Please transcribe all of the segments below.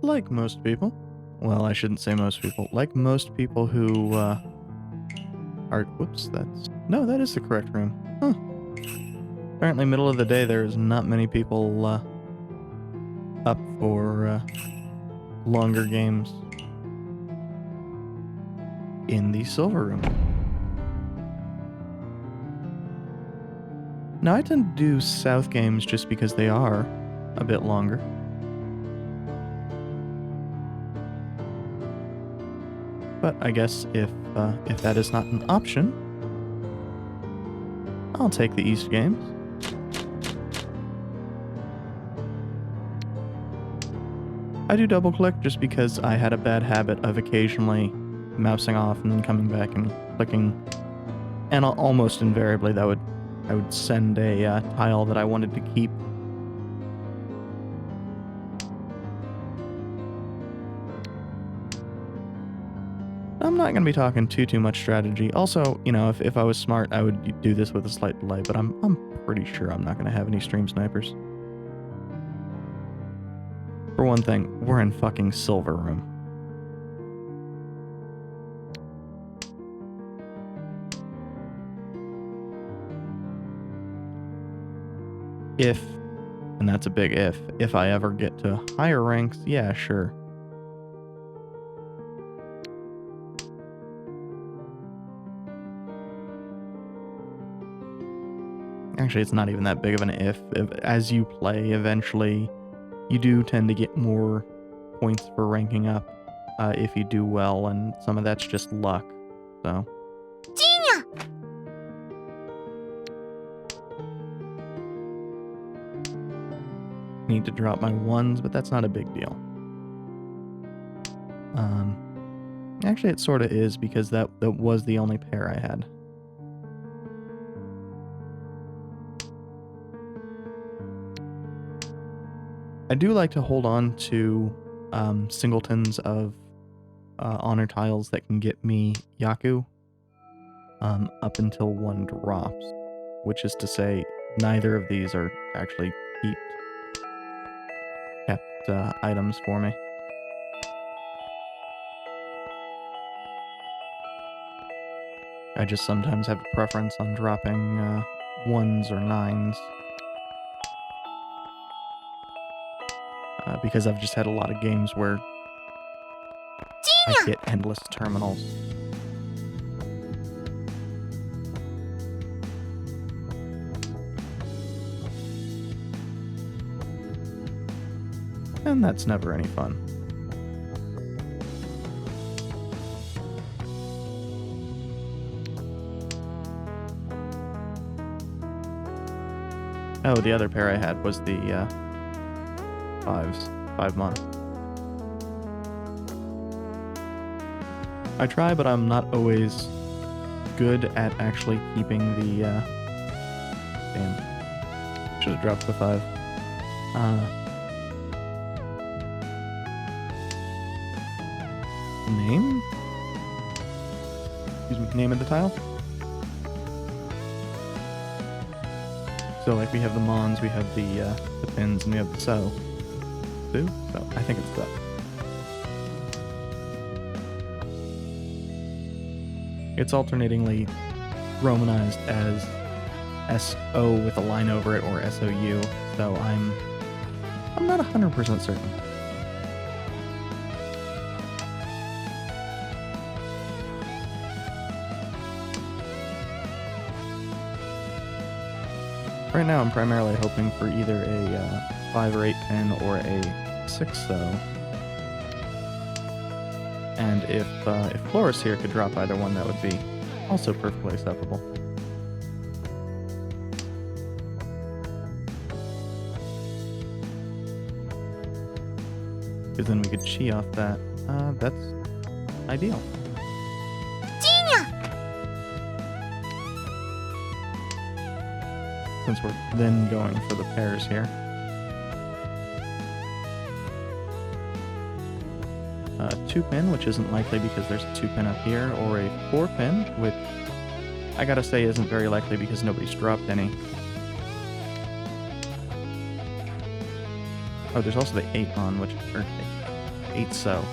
Like most people. Well, I shouldn't say most people. Like most people who, are... Whoops, that's... No, that is the correct room. Huh. Apparently, middle of the day, there's not many people, up for, longer games in the silver room. Now, I tend to do south games just because they are a bit longer. But I guess if that is not an option, I'll take the east games. I do double click just because I had a bad habit of occasionally mousing off and then coming back and clicking, and almost invariably I would send a tile that I wanted to keep. I'm not going to be talking too much strategy. Also, you know, if I was smart, I would do this with a slight delay, but I'm pretty sure I'm not going to have any stream snipers. For one thing, we're in fucking silver room. If, and that's a big if I ever get to higher ranks, yeah, sure. Actually, it's not even that big of an if. As you play, eventually, you do tend to get more points for ranking up if you do well, and some of that's just luck, so... Need to drop my ones, but that's not a big deal. Actually, it sort of is, because that was the only pair I had. I do like to hold on to singletons of honor tiles that can get me Yaku up until one drops, which is to say neither of these are actually kept items for me. I just sometimes have a preference on dropping ones or nines. Because I've just had a lot of games where I get endless terminals. And that's never any fun. Oh, the other pair I had was the 5 month. I try, but I'm not always good at actually keeping the damn. Should have dropped the 5. Name? Excuse me, name of the tile? So like we have the Mons, we have the pins, and we have the So, I think it's that. It's alternatingly romanized as S-O with a line over it or S-O-U, so I'm not 100% certain. Right now I'm primarily hoping for either a 5 or 8 pin or a 6 So. And if Floris here could drop either one, that would be also perfectly acceptable. Because then we could chi off that. That's ideal. Since we're then going for the pairs here. 2 pin, which isn't likely because there's a 2 pin up here, or a 4 pin, which I gotta say isn't very likely because nobody's dropped any. Oh, there's also the 8 on, which... Or 8. 8 so.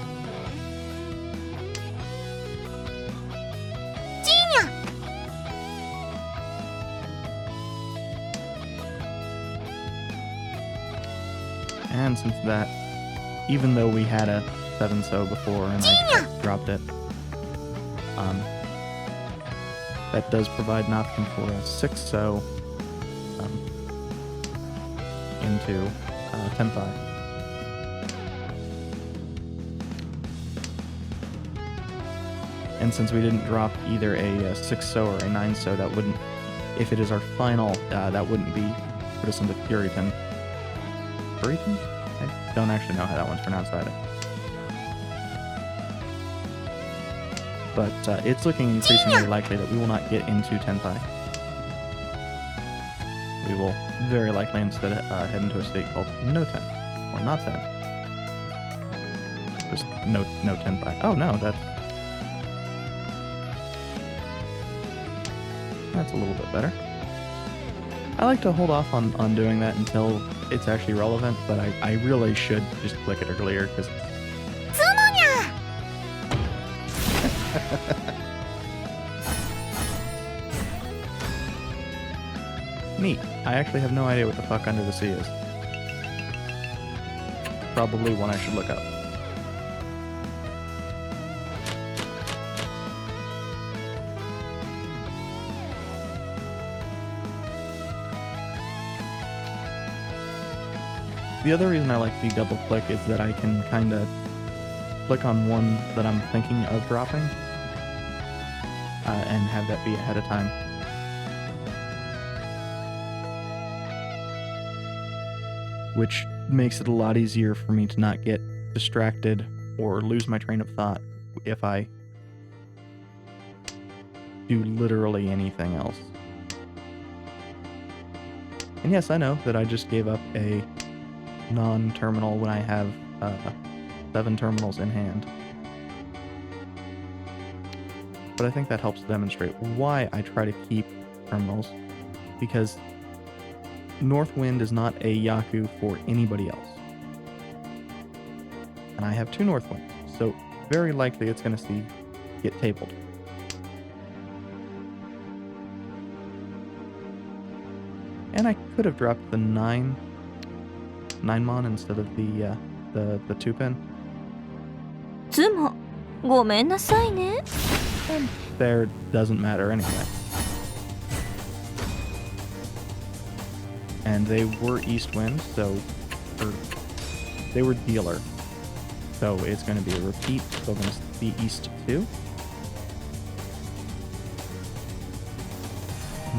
And since that, even though we had a 7 so before and I dropped it, that does provide an option for a 6 so into 10-5. And since we didn't drop either a 6 so or a 9 so, that wouldn't, if it is our final, that wouldn't be put us into Puritan. Puritan? I don't actually know how that one's pronounced either. But it's looking increasingly likely that we will not get into Tenpai. We will very likely instead head into a state called no ten, or not ten. Just no Tenpai. Oh no, that's a little bit better. I like to hold off on doing that until it's actually relevant, but I really should just click it earlier because neat. I actually have no idea what the fuck Under the Sea is. Probably one I should look up. The other reason I like the double click is that I can kind of click on one that I'm thinking of dropping and have that be ahead of time. Which makes it a lot easier for me to not get distracted or lose my train of thought if I do literally anything else. And yes, I know that I just gave up a non-terminal when I have 7 terminals in hand. But I think that helps demonstrate why I try to keep terminals, because Northwind is not a Yaku for anybody else. And I have 2 Northwinds, so very likely it's going to get tabled. And I could have dropped the 9 mon instead of the 2-pin. つもごめんなさいね。 There doesn't matter anyway. And they were East Wind, they were Dealer. So it's going to be a repeat, so we're going to be East 2.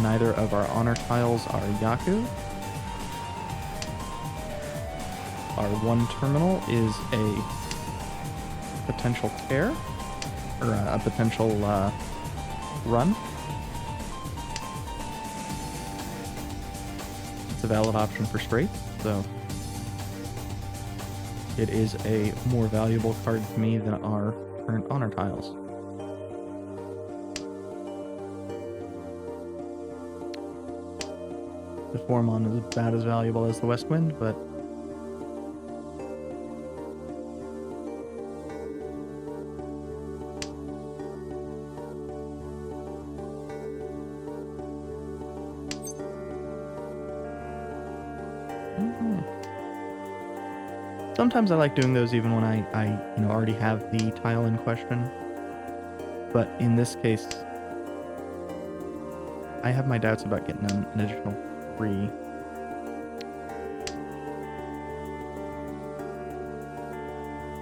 Neither of our honor tiles are Yaku. Our 1 terminal is a potential tear, or a potential run. It's a valid option for straights, so it is a more valuable card to me than our current honor tiles. The 4-mon is about as valuable as the West Wind, but sometimes I like doing those even when I already have the tile in question. But in this case, I have my doubts about getting an additional 3.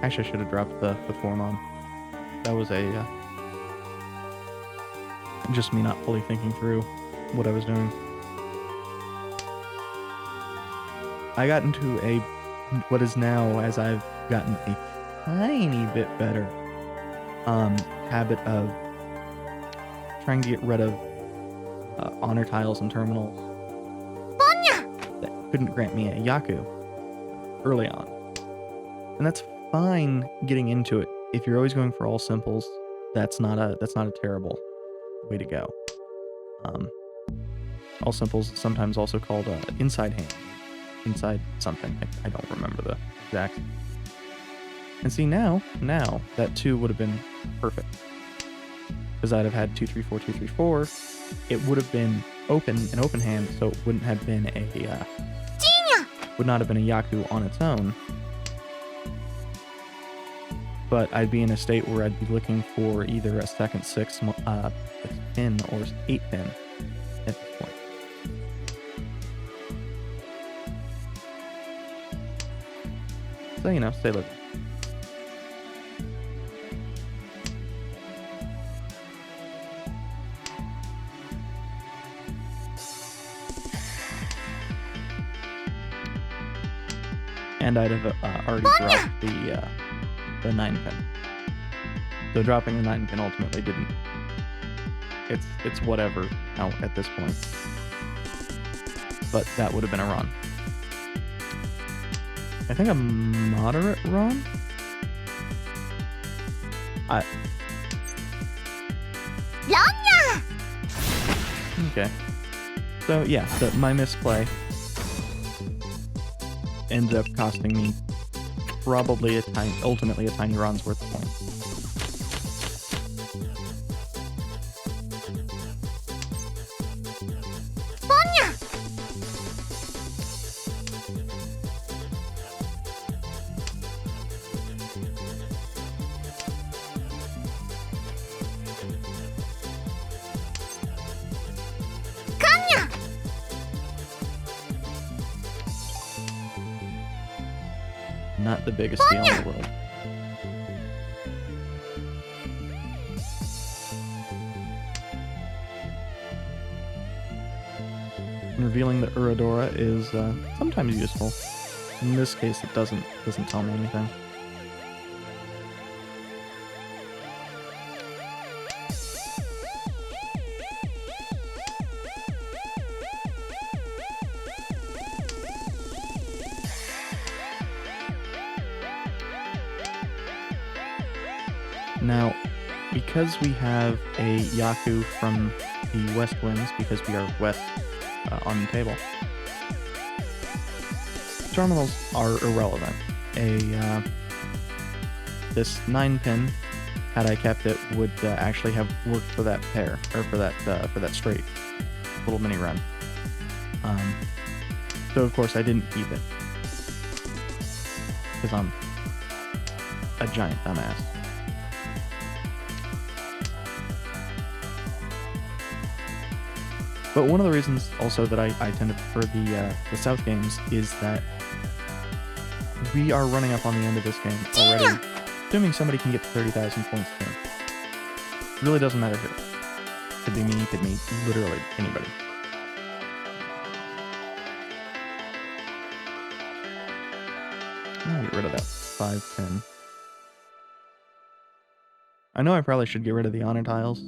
Actually, I should have dropped the 4-mon. That was just me not fully thinking through what I was doing. I got into what is now, as I've gotten a tiny bit better, habit of trying to get rid of honor tiles and terminals that couldn't grant me a Yaku early on. And that's fine getting into it. If you're always going for all simples, that's not a terrible way to go. All simples, sometimes also called inside hand. Inside something. I don't remember the exact And see, now, that 2 would have been perfect. Because I'd have had 2, 3, 4, 2, 3, 4. It would have been an open hand, so it wouldn't have been would not have been a Yaku on its own. But I'd be in a state where I'd be looking for either a second 6 pin or 8 pin at this point. So, stay looking. And I'd have already dropped the 9 pin. So dropping the 9 pin ultimately didn't. It's whatever now at this point. But that would have been a run. I think a moderate run? Okay. So yeah, my misplay ended up costing me probably ultimately a tiny run's worth of points. Not the biggest deal in the world. Revealing the Uradora is sometimes useful. In this case, it doesn't tell me anything. Now, because we have a Yaku from the West Winds, because we are west on the table, terminals are irrelevant. This 9 pin, had I kept it, would actually have worked for that pair, or for that straight little mini run. So of course I didn't keep it, because I'm a giant dumbass. But one of the reasons also that I tend to prefer the South games is that we are running up on the end of this game already, assuming somebody can get to 30,000 points soon. It really doesn't matter who. Could be me, could be literally anybody. I'm gonna get rid of that 5 pin. I know I probably should get rid of the honor tiles.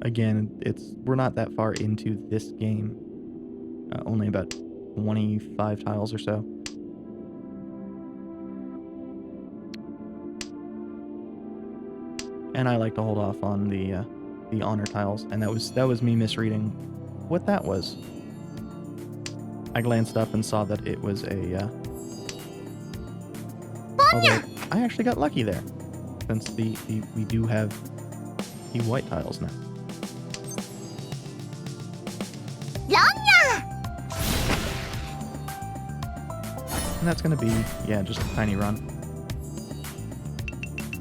Again, we're not that far into this game. Only about 25 tiles or so. And I like to hold off on the honor tiles, and that was me misreading what that was. I glanced up and saw that it was a although I actually got lucky there, since we do have the white tiles now. And that's going to be, yeah, just a tiny run.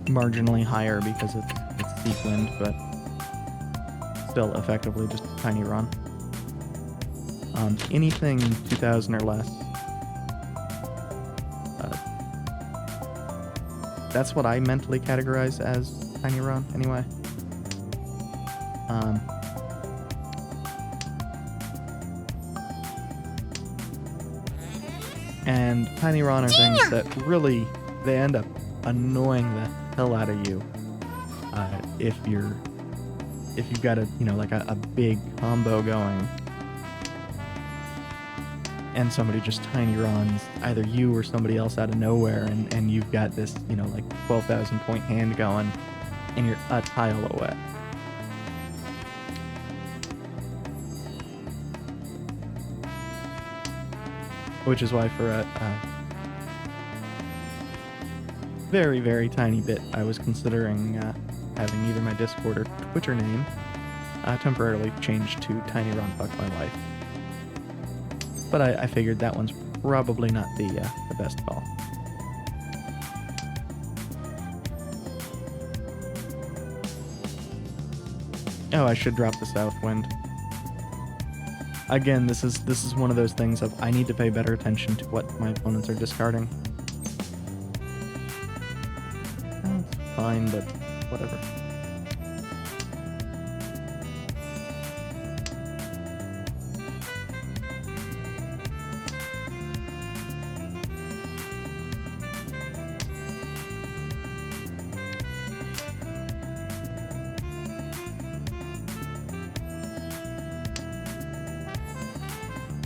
Marginally higher because it's steep wind, but still effectively just a tiny run. Anything 2,000 or less, that's what I mentally categorize as tiny run, anyway. And tiny run are things that really, they end up annoying the hell out of you if you've got a big combo going and somebody just tiny runs either you or somebody else out of nowhere, and you've got this 12,000 point hand going and you're a tile away. Which is why for very, very tiny bit, I was considering having either my Discord or Twitter name temporarily changed to Tiny Ron Fuck My Life. But I figured that one's probably not the best call. Oh, I should drop the South Wind. Again, this is one of those things of I need to pay better attention to what my opponents are discarding. That's fine, but whatever.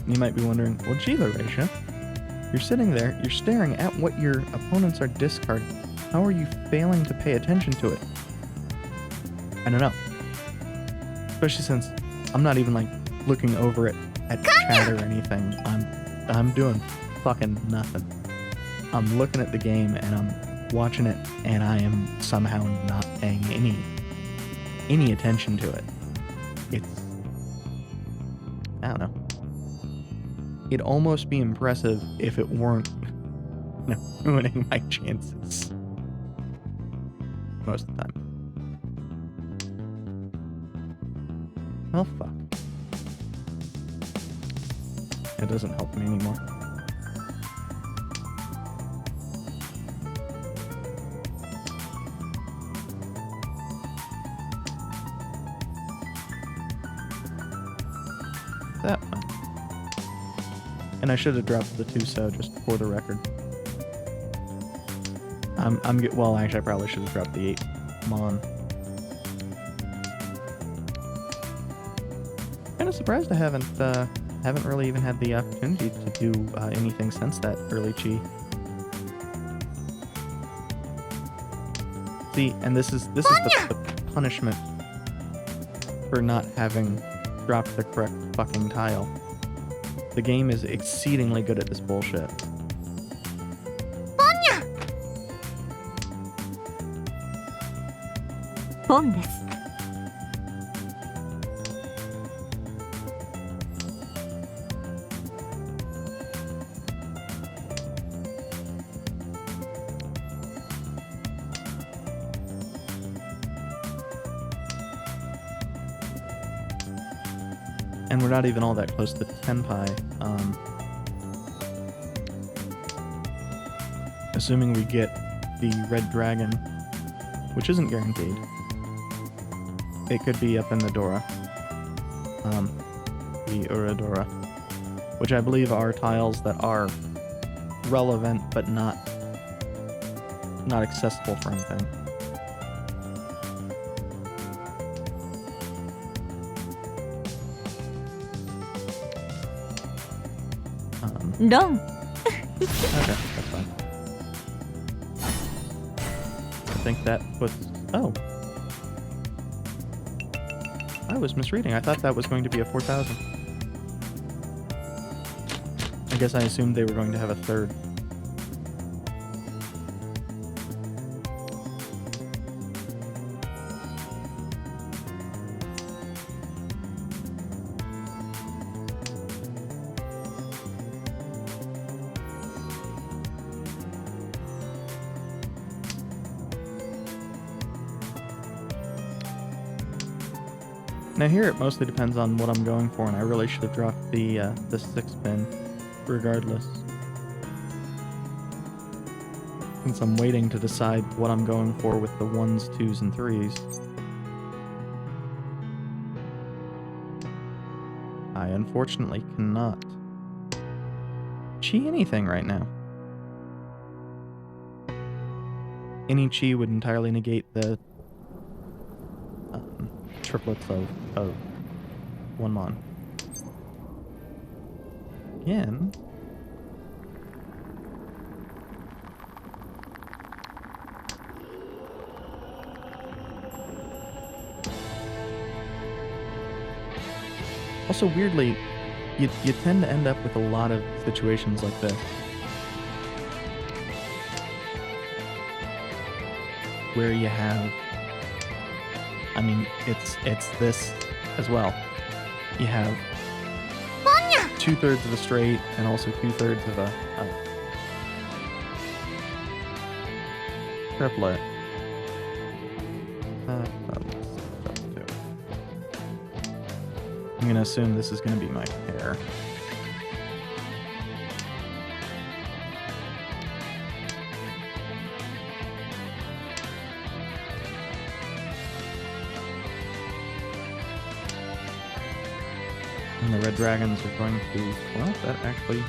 You might be wondering, well, gee, Laurasia, you're sitting there, you're staring at what your opponents are discarding. How are you failing to pay attention to it? I don't know. Especially since I'm not even like looking over it at chat or anything. I'm doing fucking nothing. I'm looking at the game and I'm watching it and I am somehow not paying any attention to it. It's, I don't know. It'd almost be impressive if it weren't ruining my chances. Most of the time. Well, fuck. It doesn't help me anymore. That one. And I should have dropped the 2-so just for the record. Well, actually, I probably should have dropped the 8 Mon. Kind of surprised I haven't really even had the opportunity to do anything since that early Chi. See, and this is the punishment for not having dropped the correct fucking tile. The game is exceedingly good at this bullshit. Bon です。And we're not even all that close to Tenpai. Assuming we get the Red Dragon, which isn't guaranteed. It could be up in the Dora. The Uradora. Which I believe are tiles that are relevant, but not accessible for anything. Done. Okay, that's fine. I think that puts... Oh. I was misreading. I thought that was going to be a 4,000. I guess I assumed they were going to have a third. Now here it mostly depends on what I'm going for, and I really should have dropped the 6-pin regardless. Since I'm waiting to decide what I'm going for with the 1s, 2s, and 3s. I unfortunately cannot chi anything right now. Any chi would entirely negate the triplets of 1 Mon. Again. Also, weirdly, you tend to end up with a lot of situations like this. where you have, I mean, it's this as well. You have 2/3 of a straight and also 2/3 of a triplet. I'm gonna assume this is gonna be my pair. And the red dragons are going to, well, that actually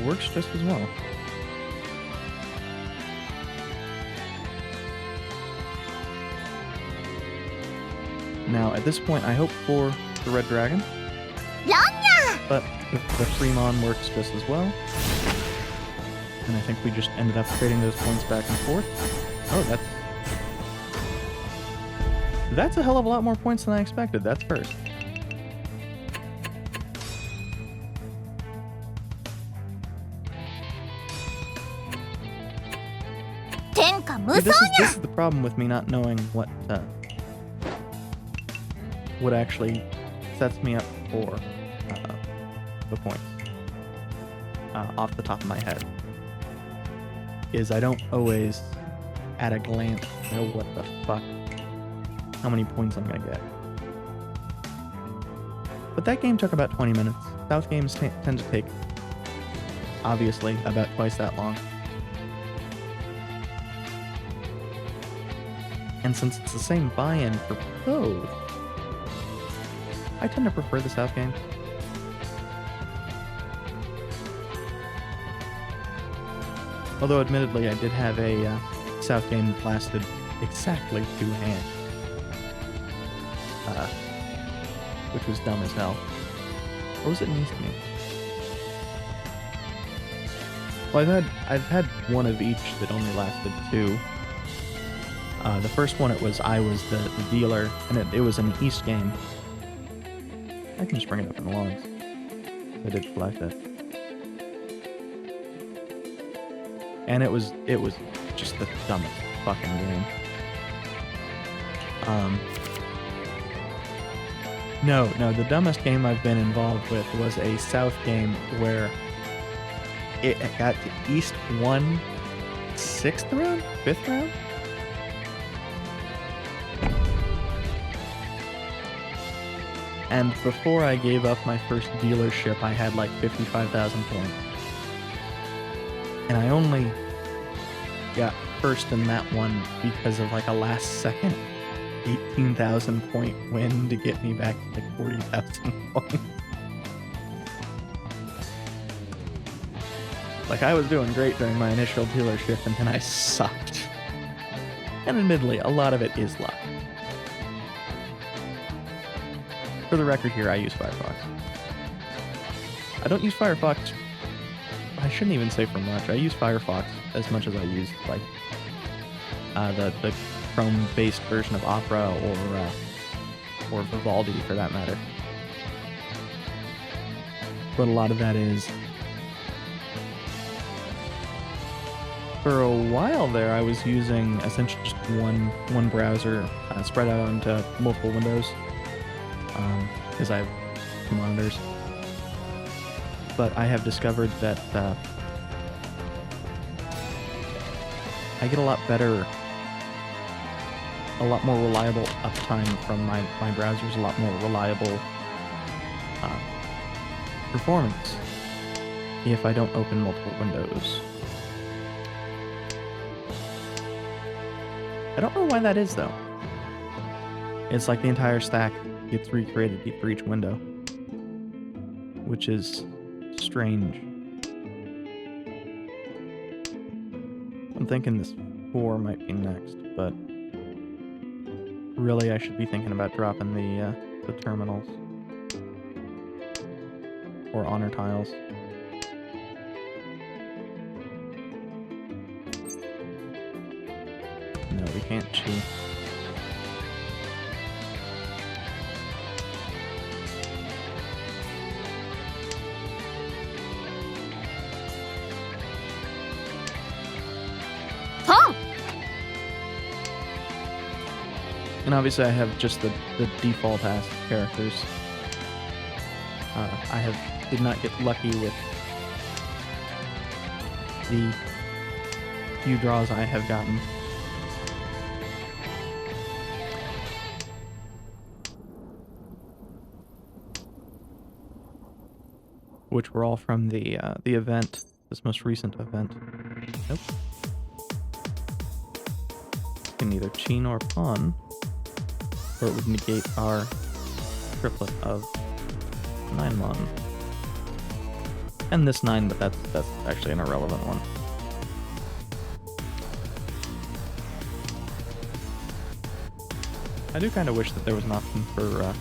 works just as well. Now, at this point, I hope for the red dragon, but the Fremon works just as well. And I think we just ended up trading those points back and forth. Oh, that's a hell of a lot more points than I expected. That's first. See, this is the problem with me not knowing what actually sets me up for the points off the top of my head. Is I don't always, at a glance, know what the fuck, how many points I'm gonna get. But that game took about 20 minutes. South games tend to take, obviously, about twice that long. And since it's the same buy-in for both, I tend to prefer the South game. Although, admittedly, I did have a South game that lasted exactly 2 hands. Which was dumb as hell. Or was it an East game? Well, I've had one of each that only lasted 2. The first one, I was the dealer, and it was an East game. I can just bring it up in the logs. I did flash it. And it was just the dumbest fucking game. No, the dumbest game I've been involved with was a South game where it got to East 1 6th round? 5th round? And before I gave up my first dealership, I had like 55,000 points. And I only got first in that one because of like a last second 18,000 point win to get me back to like 40,000 points. Like, I was doing great during my initial dealership, and then I sucked. And admittedly, a lot of it is luck. For the record here, I use Firefox. I don't use Firefox, I shouldn't even say for much. I use Firefox as much as I use, like, the Chrome-based version of Opera or Vivaldi, for that matter. But a lot of that is... For a while there, I was using essentially just one browser spread out onto multiple windows, because I have 2 monitors. But I have discovered that I get a lot more reliable uptime from my browsers, a lot more reliable performance if I don't open multiple windows. I don't know why that is, though. It's like the entire stack gets recreated for each window, which is strange. I'm thinking this 4 might be next, but really I should be thinking about dropping the terminals or honor tiles. No, we can't cheat. Tom! And obviously I have just the default ass characters. Did not get lucky with the few draws I have gotten. Which were all from the event, this most recent event. Nope. Can either chi nor pawn, or it would negate our triplet of 9 mon. And this 9, but that's actually an irrelevant one. I do kind of wish that there was an option for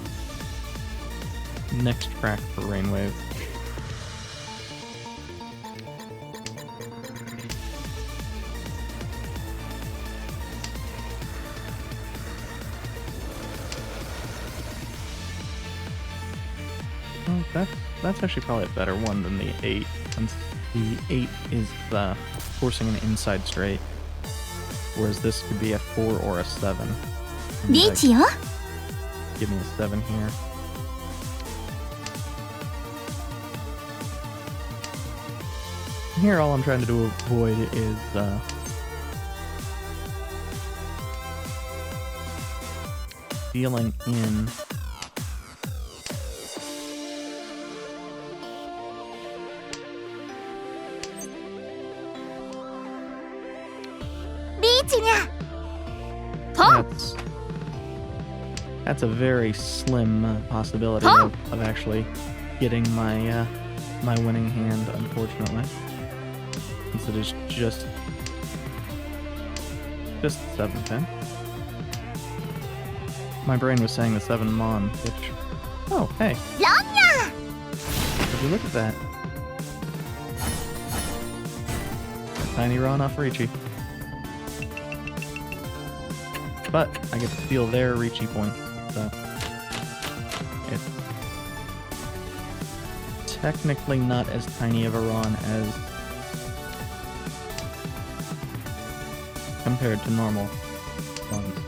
next track for Rainwave. Well, that's actually probably a better one than the 8, since the 8 is forcing an inside straight, whereas this could be a 4 or a 7.リーチよ。 Give me a 7 here. Here, all I'm trying to avoid is dealing in That's a very slim possibility of actually getting my my winning hand, unfortunately. Since it is just 7-10. My brain was saying the 7 mon, which... Oh, hey. Would you look at that? A tiny Ron off Ricci. But I get to steal their Ricci points, so it's technically not as tiny of a Ron as compared to normal Rons.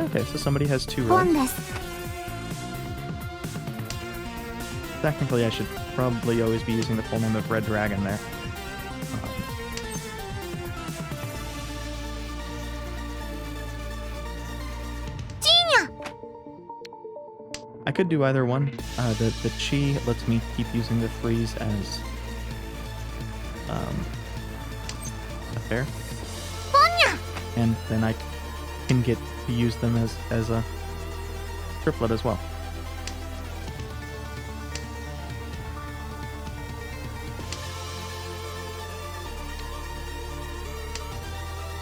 Okay, so somebody has 2 rolls. Technically, I should probably always be using the full name of Red Dragon there. I could do either one. The Chi lets me keep using the freeze as a pair, and then I can get to use them as a triplet as well.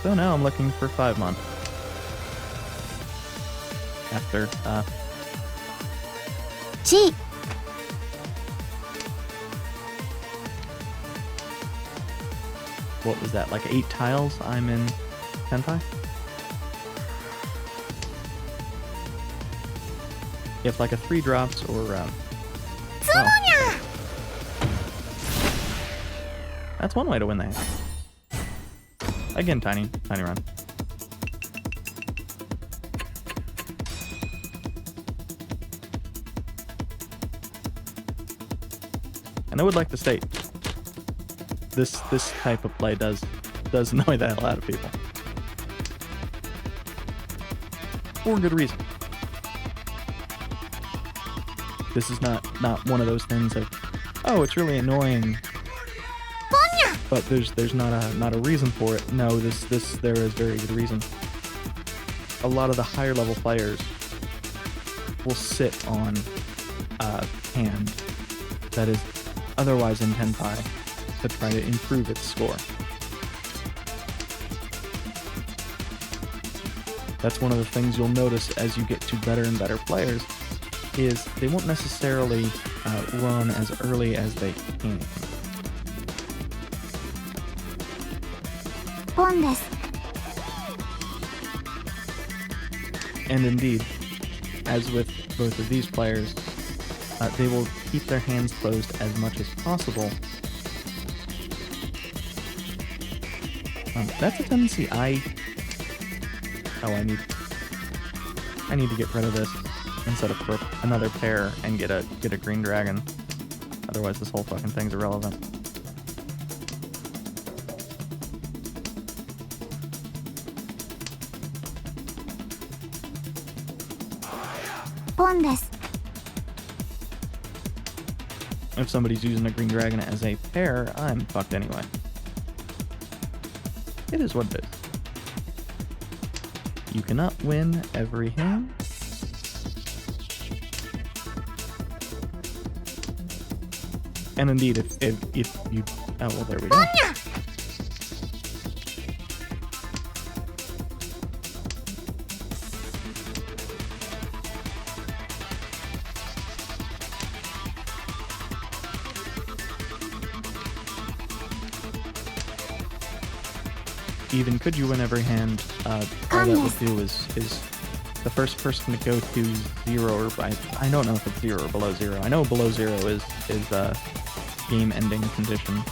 So now I'm looking for 5 mon. After, G. What was that, like 8 tiles I'm in Senpai? If like a 3 drops or, oh. That's one way to win the hand. Again, tiny run. And I would like to state, this type of play does annoy the hell out of people. For good reason. This is not one of those things of, oh, it's really annoying, but there's not a reason for it. No, there is very good reason. A lot of the higher level players will sit on a hand that is otherwise in Tenpai to try to improve its score. That's one of the things you'll notice as you get to better and better players, is they won't necessarily run as early as they can. And indeed, as with both of these players, they will keep their hands closed as much as possible That's a tendency I need to get rid of this and set up for another pair and get a green dragon. Otherwise this whole fucking thing's irrelevant. If somebody's using a green dragon as a pair, I'm fucked anyway. It is what it is. You cannot win every hand. And indeed, if you... Oh, well, there we go. Even could you win every hand, all that would do is the first person to go to 0 or I don't know if it's 0 or below 0. I know below 0 is game ending condition.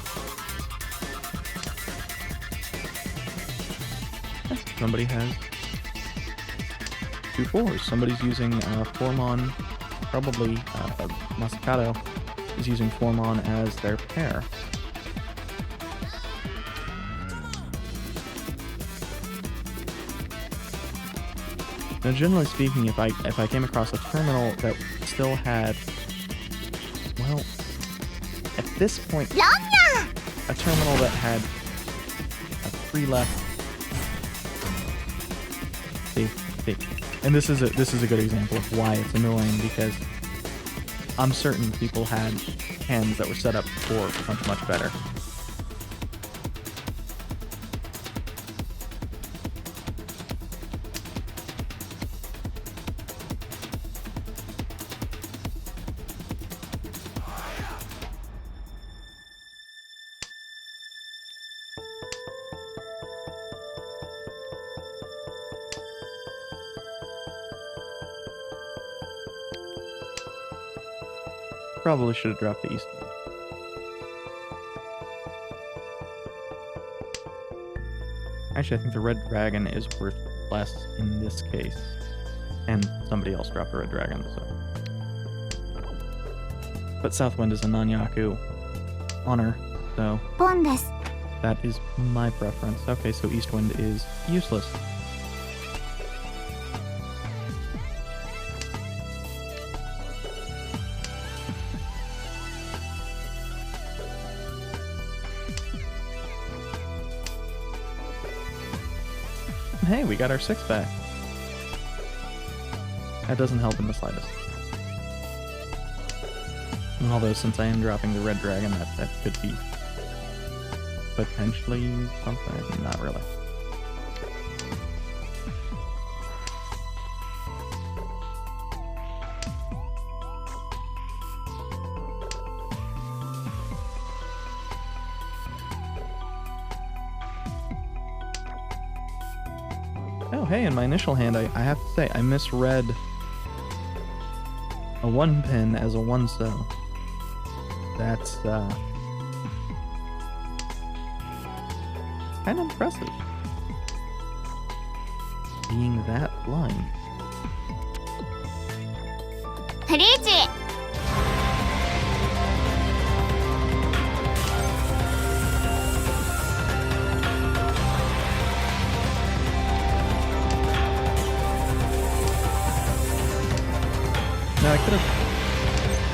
Somebody has 2 4s. Somebody's using Formon, probably Masakato is using Formon as their pair. Now, generally speaking, if I came across a terminal that still had, well, at this point, a terminal that had a 3 left. See, and this is a good example of why it's annoying, because I'm certain people had hands that were set up for much better. Probably should have dropped the east wind. Actually, I think the red dragon is worth less in this case. And somebody else dropped a red dragon, so. But south wind is a non-Yaku honor, so that is my preference. Okay, so east wind is useless. Hey, we got our 6 back. That doesn't help in the slightest. And although, since I am dropping the red dragon, that could be potentially something. Not really. Oh, hey, in my initial hand, I have to say, I misread a 1 pin as a 1 so. That's, kind of impressive. Being that blind. Now I could have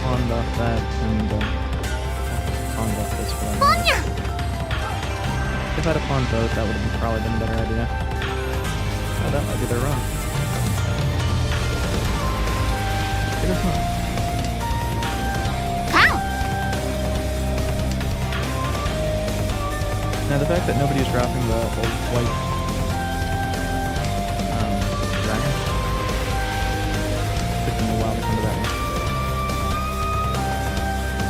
pawned off that and pawned off this one. If I'd have pawned both, that would have probably been a better idea. Oh, that might be their run. It is not. Now the fact that nobody's dropping the white dragon, took them a while to come to that one.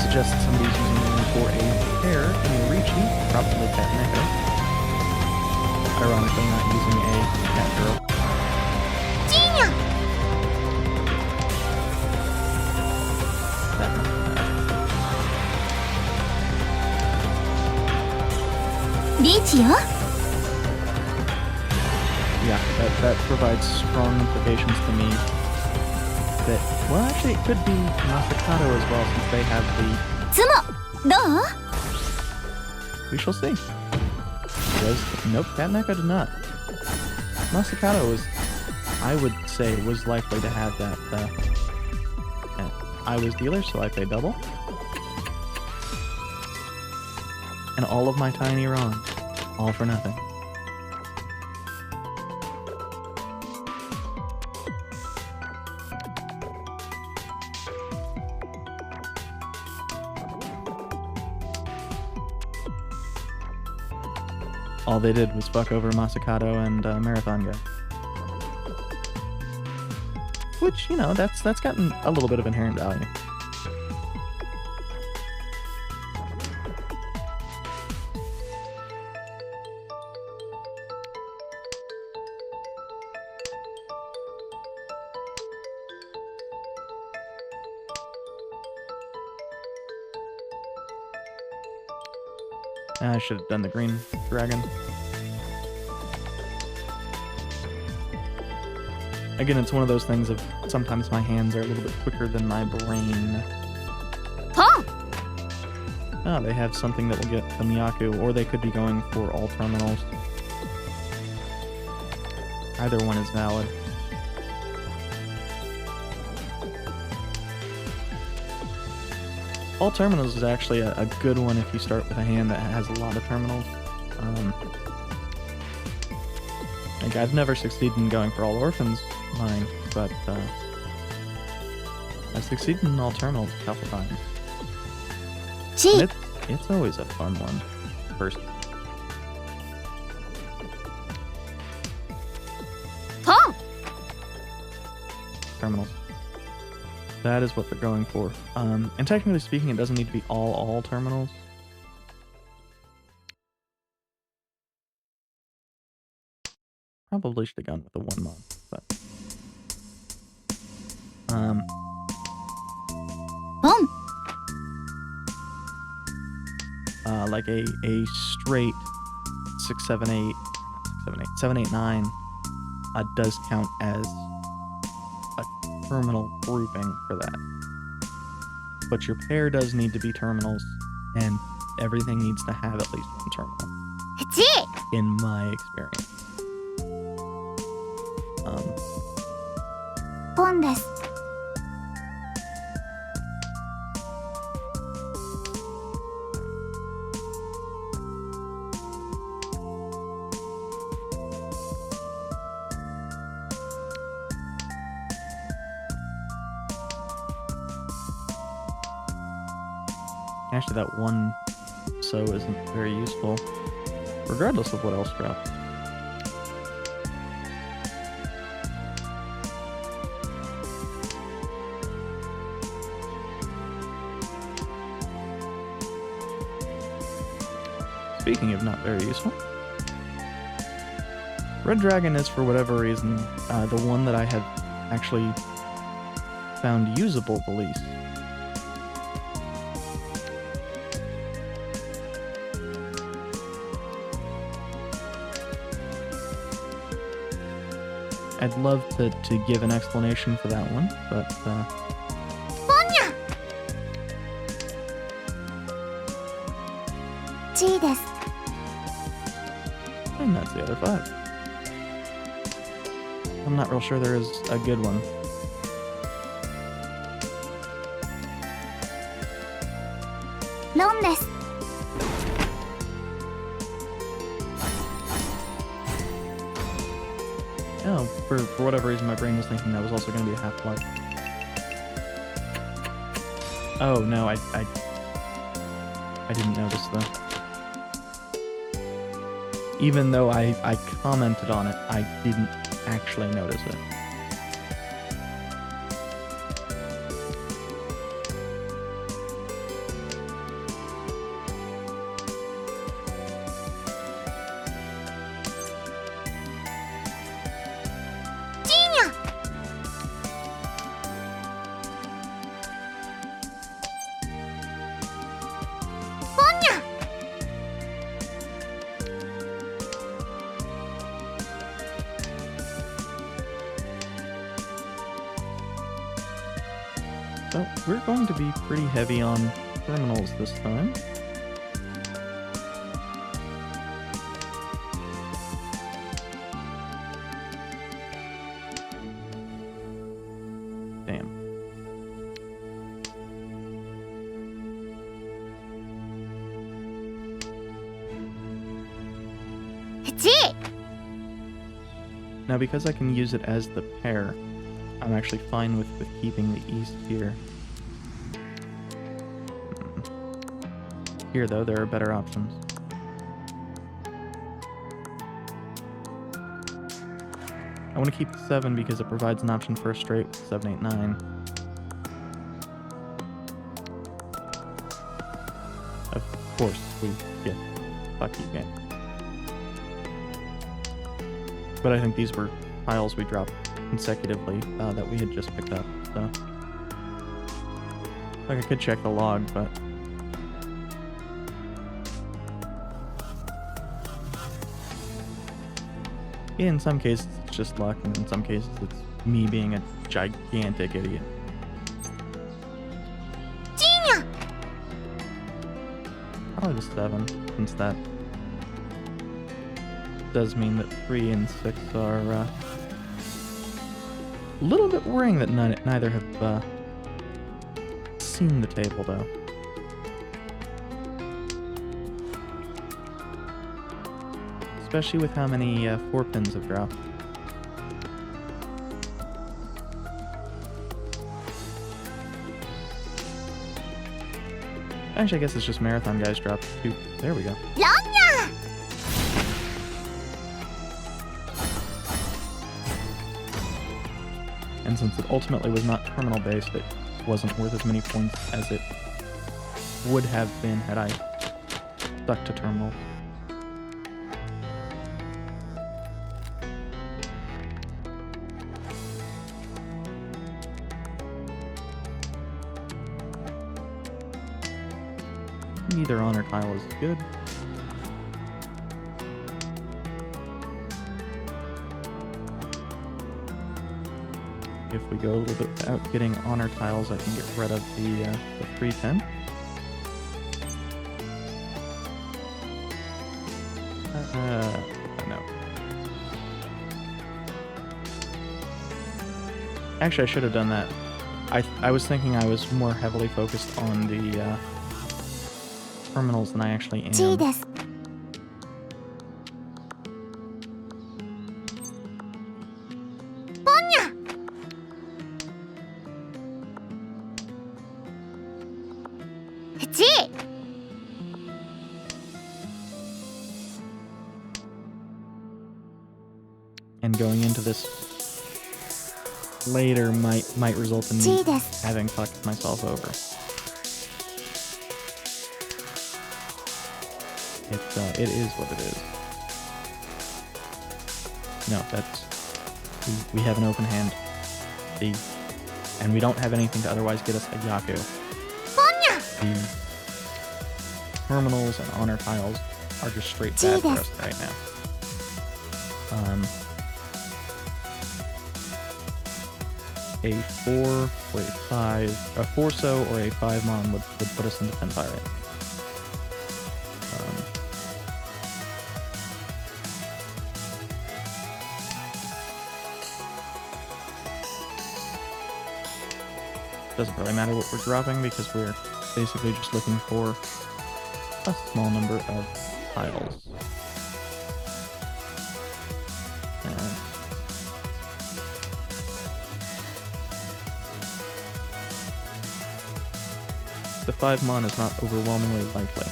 Suggests that somebody's using them for a pair in a Ricci, probably Cat Neko. Ironically, not using a Cat Girl. That must be bad. that provides strong implications to me that, well, actually, it could be Masakato as well, since they have the... 妻どう We shall see. Nope, Katnaka did not. Masakato was, I would say, was likely to have that. I was dealer, so I pay double. And all of my tiny wrongs, all for nothing. All they did was fuck over Masakato and Marathon Guy. Which, you know, that's gotten a little bit of inherent value. I should have done the green dragon. Again, it's one of those things of sometimes my hands are a little bit quicker than my brain. Huh? Oh, they have something that will get the Miyaku, or they could be going for all terminals. Either one is valid. All terminals is actually a good one if you start with a hand that has a lot of terminals. Like, I've never succeeded in going for all orphans mine, but I've succeeded in all terminals a couple times. Gee. And it's always a fun one. First. Huh? Terminals. That is what they're going for. And technically speaking, it doesn't need to be all terminals. Probably should have gone with the 1 month, but Boom. like a straight 6, 7, 8, 7, 8, 9 does count as a terminal grouping for that. But your pair does need to be terminals, and everything needs to have at least one terminal, Gee. in my experience. ポンです。Actually, that 1 so isn't very useful, regardless of what else drops. Speaking of not very useful, Red Dragon is, for whatever reason, the one that I have actually found usable the least. I'd love to give an explanation for that one, but Ponya. G です。 and that's the other 5. I'm not real sure there is a good one. Ron です。 Oh, for whatever reason, my brain was thinking that was also going to be a half plug. Oh no, I didn't notice though. Even though I commented on it, I didn't actually notice it. So we're going to be pretty heavy on terminals this time. Damn. G! Now because I can use it as the pair, I'm actually fine with keeping the east here. Here though, there are better options. I want to keep the 7 because it provides an option for a straight with 7, 8, 9. Of course, we get fuck you game. But I think these were tiles we dropped consecutively that we had just picked up, so. Like I could check the log, but. In some cases, it's just luck, and in some cases, it's me being a gigantic idiot. Genius! Probably the 7, since that does mean that 3 and 6 are a little bit worrying that neither have seen the table, though. Especially with how many 4 pins have dropped. Actually, I guess it's just marathon guys dropped 2. There we go. Lanya! And since it ultimately was not terminal based, it wasn't worth as many points as it would have been had I stuck to terminal. Either honor tile is good. If we go a little bit without getting honor tiles, I can get rid of the 310. No. Actually, I should have done that. I was thinking I was more heavily focused on the terminals than I actually am. G です。Ponya! G! And going into this later might result in me G です。 having fucked myself over. It is what it is. No, that's... We have an open hand. The... And we don't have anything to otherwise get us a Yaku. Ponya! The terminals and honor tiles are just straight bad for us right now. A 4 or a 5... A 4 so or a 5 mon would put us into 10 pirate. Doesn't really matter what we're dropping because we're basically just looking for a small number of tiles. The 5 mon is not overwhelmingly likely.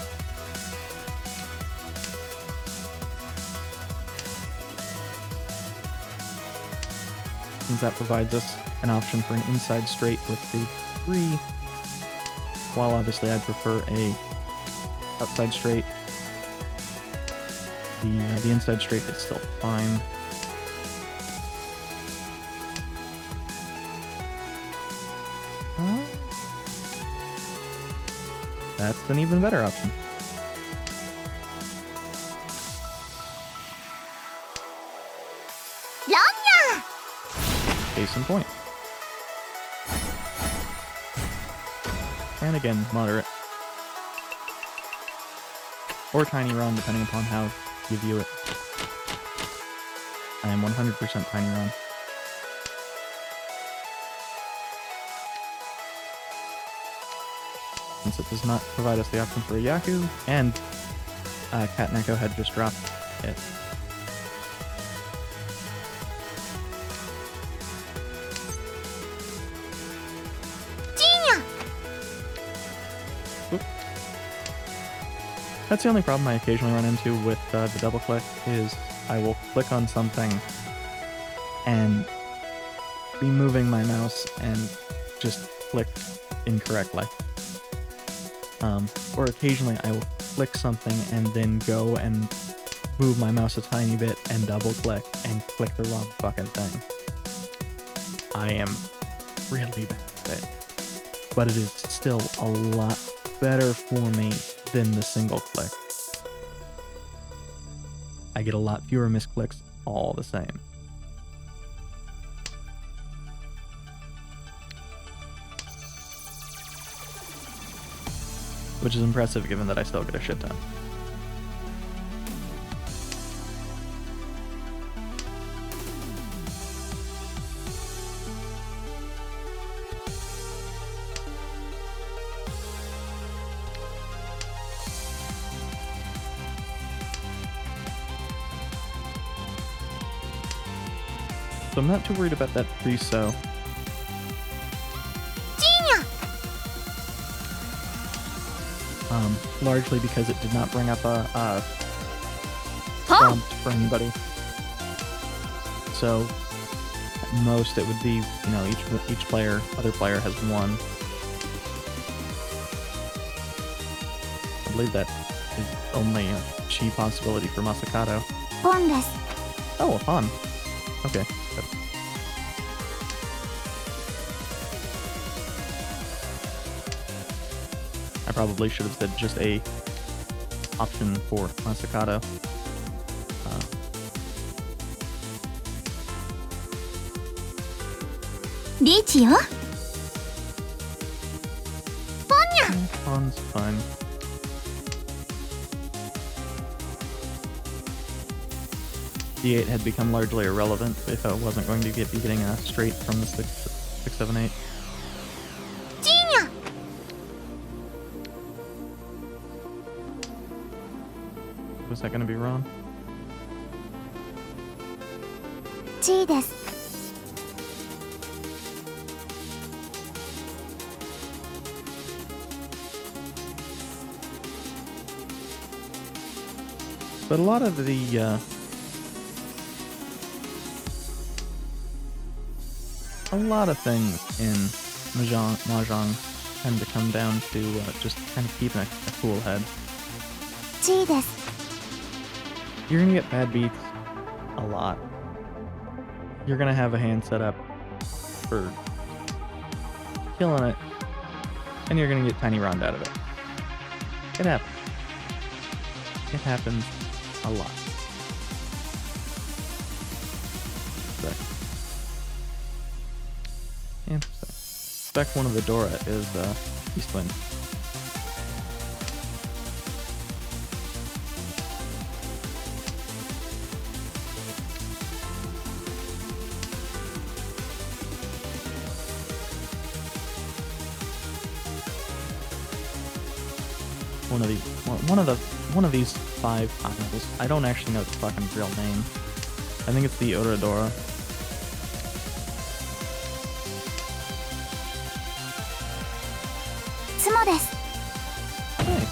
Since that provides us an option for an inside straight with the 3, while obviously I'd prefer a outside straight. The inside straight is still fine. That's an even better option. Lanya! Case in point. And again, moderate. Or tiny run, depending upon how you view it. I am 100% tiny run. Since it does not provide us the option for a Yaku, and Cat Neko had just dropped it. Oop. That's the only problem I occasionally run into with the double click, is I will click on something and be moving my mouse and just click incorrectly. Or occasionally I will click something and then go and move my mouse a tiny bit and double click and click the wrong fucking thing. I am really bad at it. But it is still a lot better for me than the single click. I get a lot fewer misclicks all the same. Which is impressive given that I still get a shit ton. So I'm not too worried about that pre-so. Largely because it did not bring up a prompt for anybody. So at most it would be, you know, each other player has one. I believe that is only a chi possibility for Masakato. Oh, a pawn. Okay. Good. I probably should have said just a option for Masakato. Pawn's fine. D8 had become largely irrelevant if I wasn't going to be getting a straight from the 6, 7, 8. Was that going to be wrong? But a lot of the a lot of things in Mahjong tend to come down to just kind of keeping a cool head. You're gonna get bad beats a lot. You're gonna have a hand set up for killing it, and you're gonna get tiny round out of it. It happens. It happens a lot. So, interesting. Spec 1 of the Dora is East Wind. One of these 5 tiles. I don't actually know the fucking real name. I think it's the Oradora. Hey.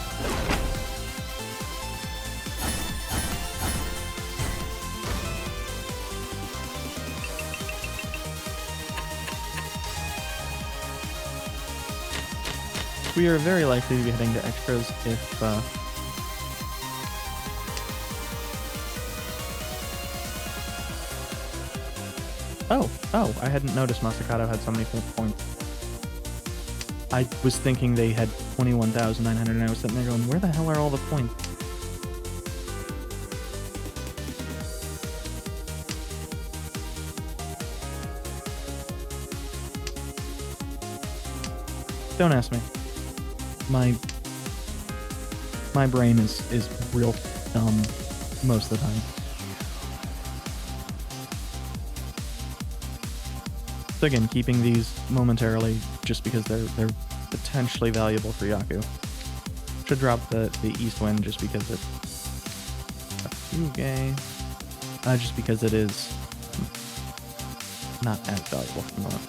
We are very likely to be heading to extras if Oh, I hadn't noticed Masakato had so many points. I was thinking they had 21,900 and I was sitting there going, where the hell are all the points? Don't ask me. my brain is real dumb most of the time. So again, keeping these momentarily just because they're potentially valuable for Yaku. Should drop the East Wind just because it's a Fuge. Just because it is not as valuable at the moment.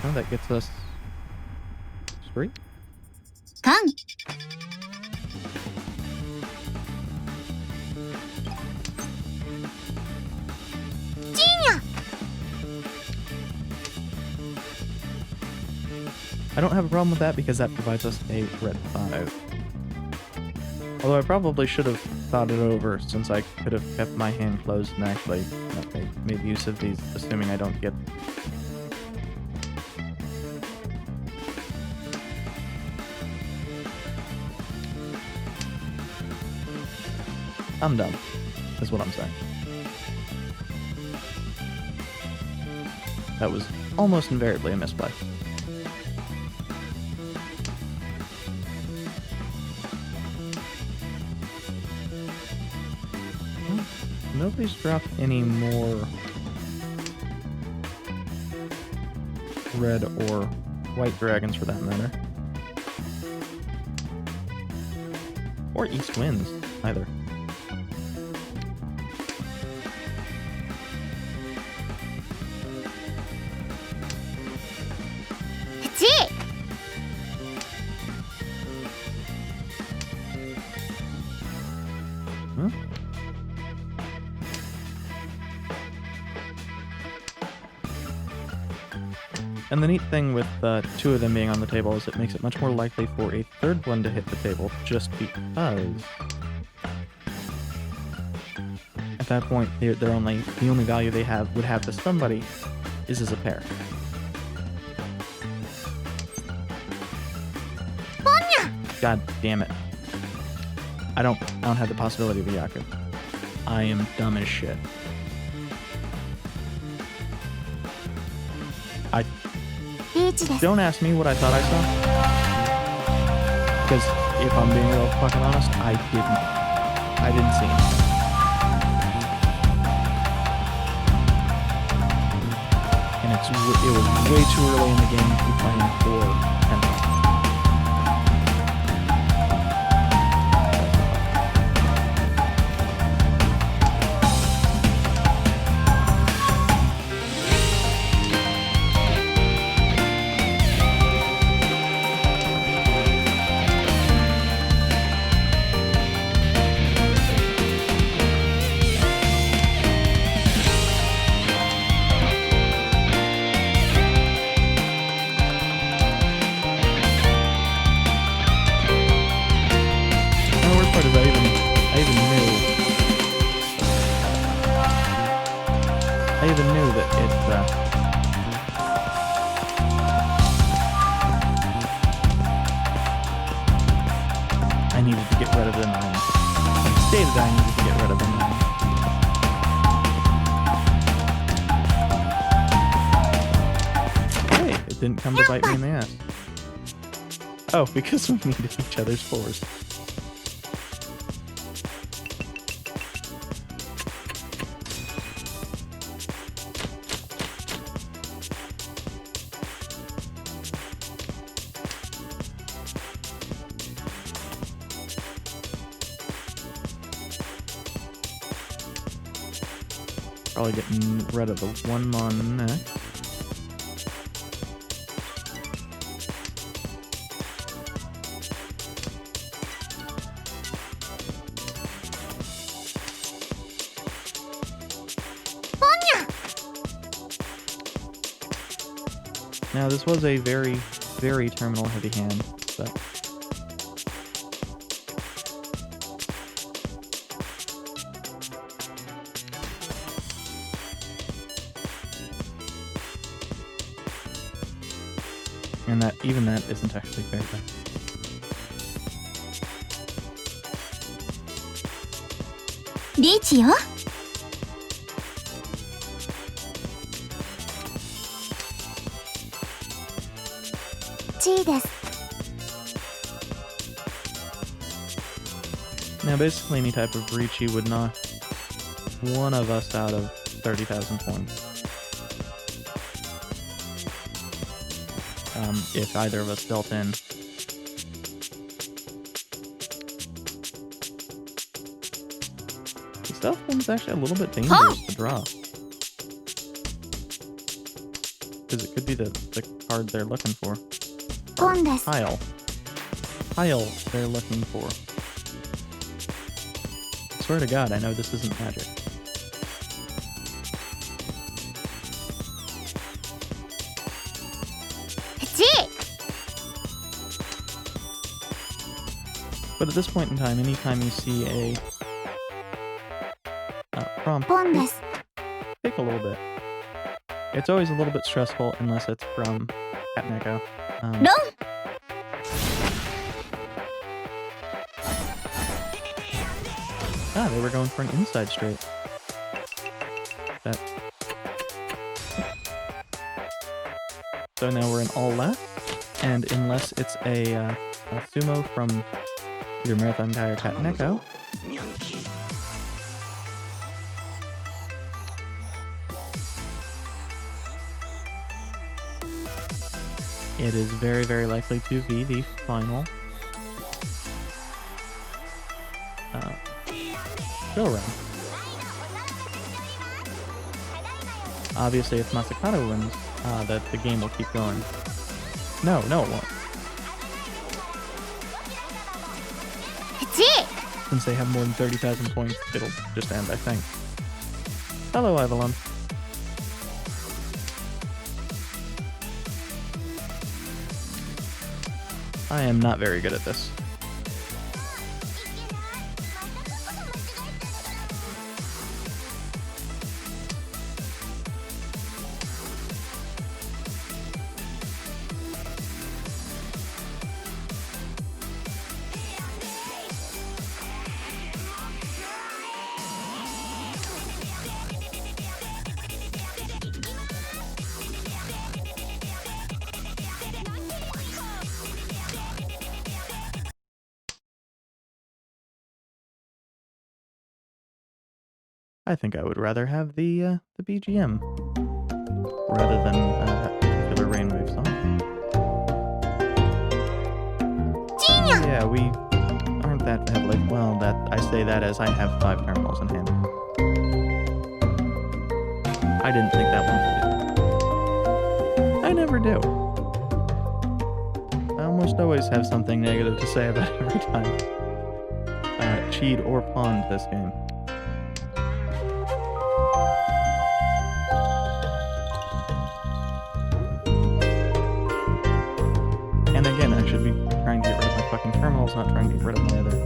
Oh, that gets us straight. カン I don't have a problem with that because that provides us a red 5. Although I probably should have thought it over since I could have kept my hand closed and actually made use of these, assuming I don't get... I'm dumb, is what I'm saying. That was almost invariably a misplay. Nobody's dropped any more red or white dragons for that matter. Or east winds, either. Huh? And the neat thing with two of them being on the table is it makes it much more likely for a third one to hit the table, just because at that point the only value they would have to somebody is as a pair. God damn it! I don't have the possibility of a Yaku. I am dumb as shit. Don't ask me what I thought I saw. Because if I'm being real fucking honest, I didn't see him. And it was way too early in the game to be playing for Penta. I even knew that I needed to get rid of them. I stated I needed to get rid of them. Hey, it didn't come to bite me in the ass. Oh, because we needed each other's 4s. Probably getting rid of the 1-mon next. Now this was a very, very terminal heavy hand, so. And even that isn't actually fair though. 1位です。 Now, basically, any type of Riichi would knock one of us out of 30,000 points. If either of us dealt in. The stealth one's actually a little bit dangerous to draw. Because it could be the card they're looking for. Or tile. Tile they're looking for. Swear to God, I know this isn't magic. But at this point in time, anytime you see a prompt, take a little bit. It's always a little bit stressful unless it's from Cat and Echo. No! Ah, they were going for an inside straight. That. So now we're in all left, and unless it's a sumo from either Marathon Guy or Cat and Echo, it is very, very likely to be the final go round. Obviously, if Masakado wins, the game will keep going. No, it won't. Since they have more than 30,000 points, it'll just end, I think. Hello, Ivalon. I am not very good at this. I think I would rather have the BGM rather than that particular Rainwave song. Yeah, we aren't that heavily. Well, that I say that as I have 5 terminals in hand. I didn't think that one would. I never do. I almost always have something negative to say about it every time. Cheat or pawned this game. And again, I should be trying to get rid of my fucking terminals, not trying to get rid of my other.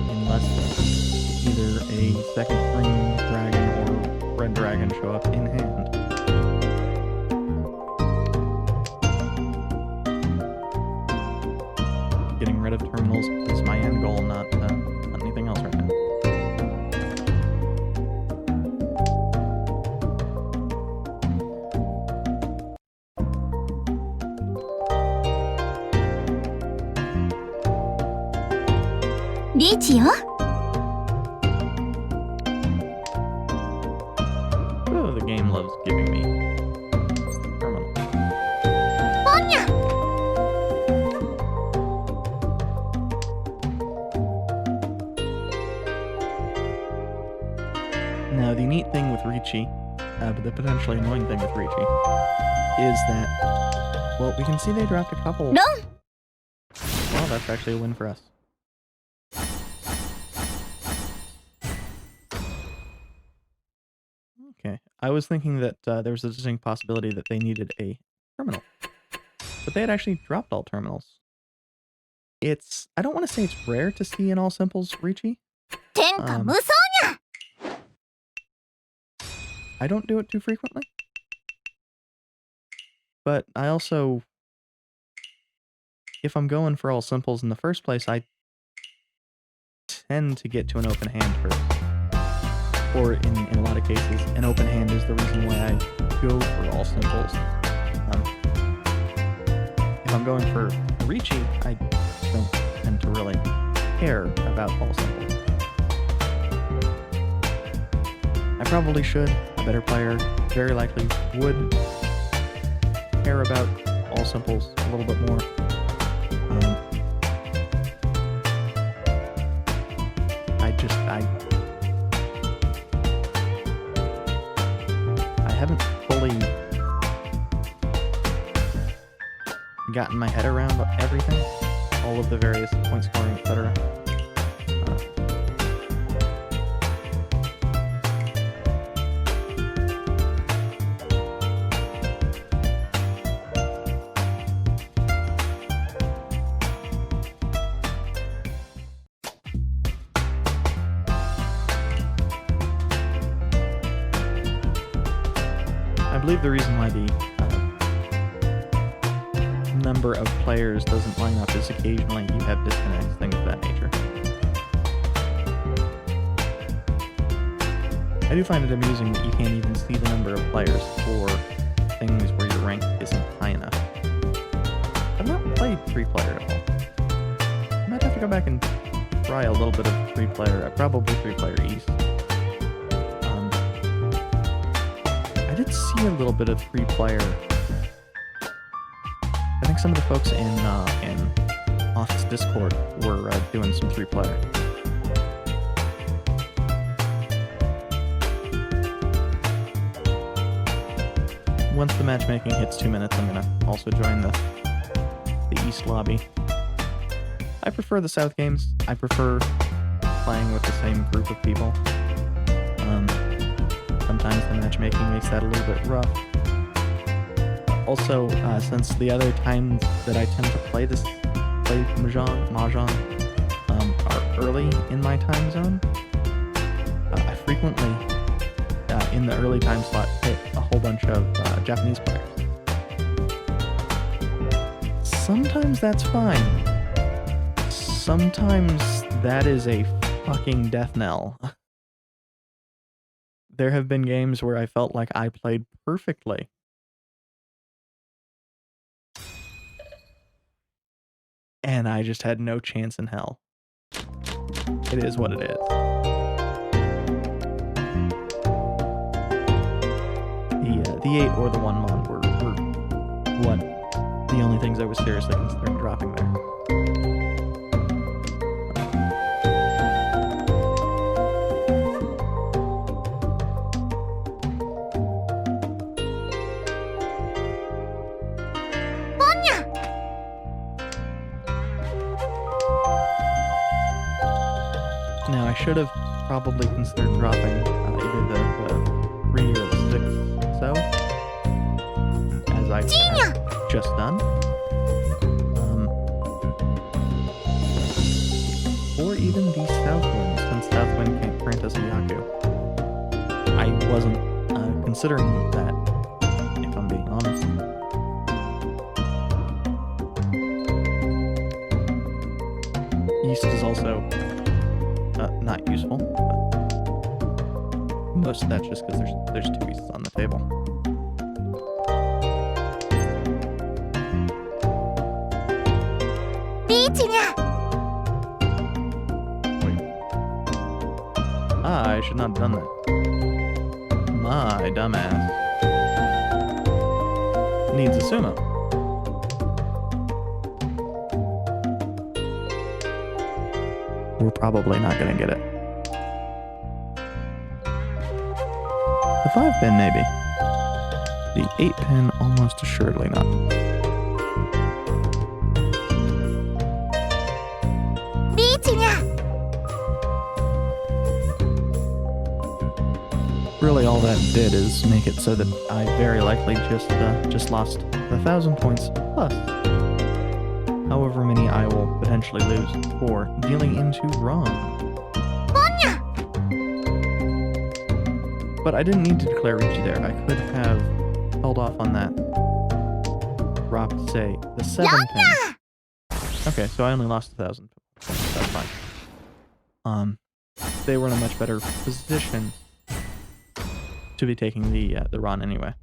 Unless either a second green dragon or red dragon show up in hand. Getting rid of terminals is my end goal, not anything else right now. Oh, the game loves giving me terminals. Now, the neat thing with Riichi, but the potentially annoying thing with Riichi, is that, well, we can see they dropped a couple. No! Well, that's actually a win for us. Okay, I was thinking that there was a distinct possibility that they needed a terminal. But they had actually dropped all terminals. I don't want to say it's rare to see in all simples Riichi. I don't do it too frequently. But I also, if I'm going for all simples in the first place, I tend to get to an open hand first. Or in a lot of cases, an open hand is the reason why I go for all simples. If I'm going for Ricci, I don't tend to really care about all simples. I probably should. A better player very likely would care about all simples a little bit more. I haven't fully gotten my head around everything, all of the various point scoring, etc. I believe the reason why the number of players doesn't line up is occasionally you have disconnects, things of that nature. I do find it amusing that you can't even see the number of players for things where your rank isn't high enough. I've not played 3-player at all. I might have to go back and try a little bit of 3-player, probably 3-player East. I did see a little bit of 3-player. I think some of the folks in Off's Discord were doing some 3-player. Once the matchmaking hits 2 minutes, I'm gonna also join the East lobby. I prefer the South games. I prefer playing with the same group of people. Sometimes the matchmaking makes that a little bit rough. Also, since the other times that I tend to play Mahjong are early in my time zone, I frequently, in the early time slot, hit a whole bunch of Japanese players. Sometimes that's fine. Sometimes that is a fucking death knell. There have been games where I felt like I played perfectly. And I just had no chance in hell. It is what it is. The 8 or the 1 mon were what the only things I was seriously considering dropping there. Now, I should have probably considered dropping either the 3 or the 6 so, as I have just done. Or even the Southwind, since Southwind can't grant us a Yaku. I wasn't considering that, if I'm being honest. East is also not useful, but most of that's just because there's 2 Easts on the table. Wait. I should not have done that. My dumbass. Needs a sumo. We're probably not gonna get it. The 5 pin, maybe. The 8 pin, almost assuredly not. Really, all that did is make it so that I very likely just lost 1,000 points plus however many I will potentially lose for dealing into wrong. But I didn't need to declare Ricci there. I could have held off on that. Dropped, say, the 7 pin. Okay, so I only lost 1,000. That's fine. They were in a much better position to be taking the Ron anyway.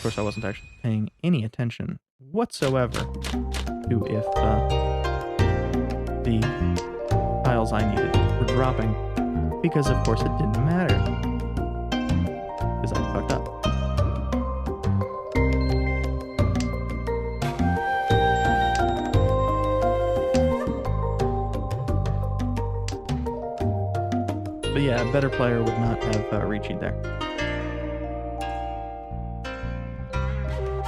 course, I wasn't actually paying any attention whatsoever to if the tiles I needed were dropping, because of course it didn't matter, because I fucked up. But yeah, a better player would not have reached there.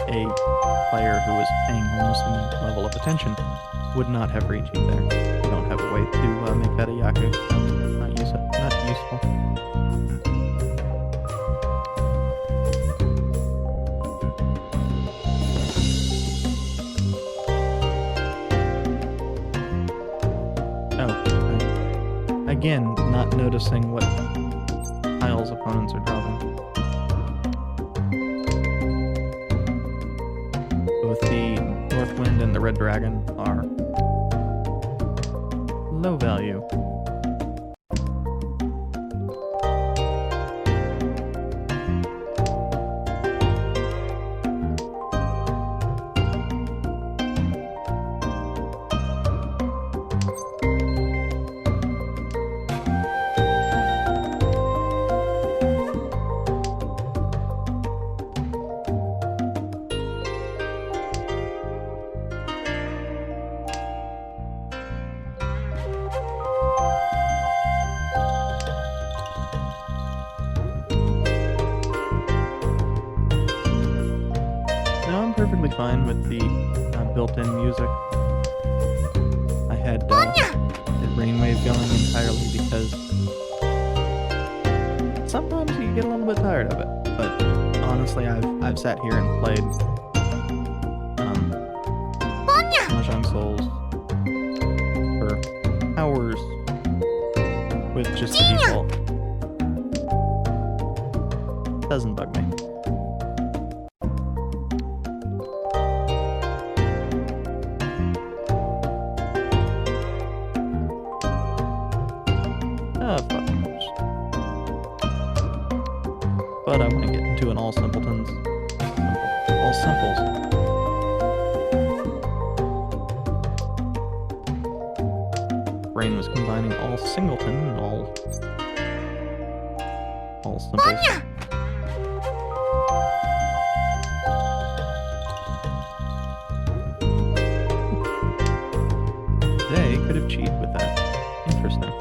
A player who was paying almost any level of attention would not have reached there. You don't have a way to make that a Yaku, so not useful. Oh, again, not noticing what tiles opponents are dropping. Both the Northwind and the Red Dragon are low value. Perfectly fine with the built-in music. I had Rainwave going entirely because sometimes you get a little bit tired of it. But honestly, I've sat here and played Mahjong Souls for hours with just the default. Doesn't bug me. Fucking course. But I want to get into an all simpletons. All simples. Brain was combining all singleton and all simples. They could have cheated with that. Interesting.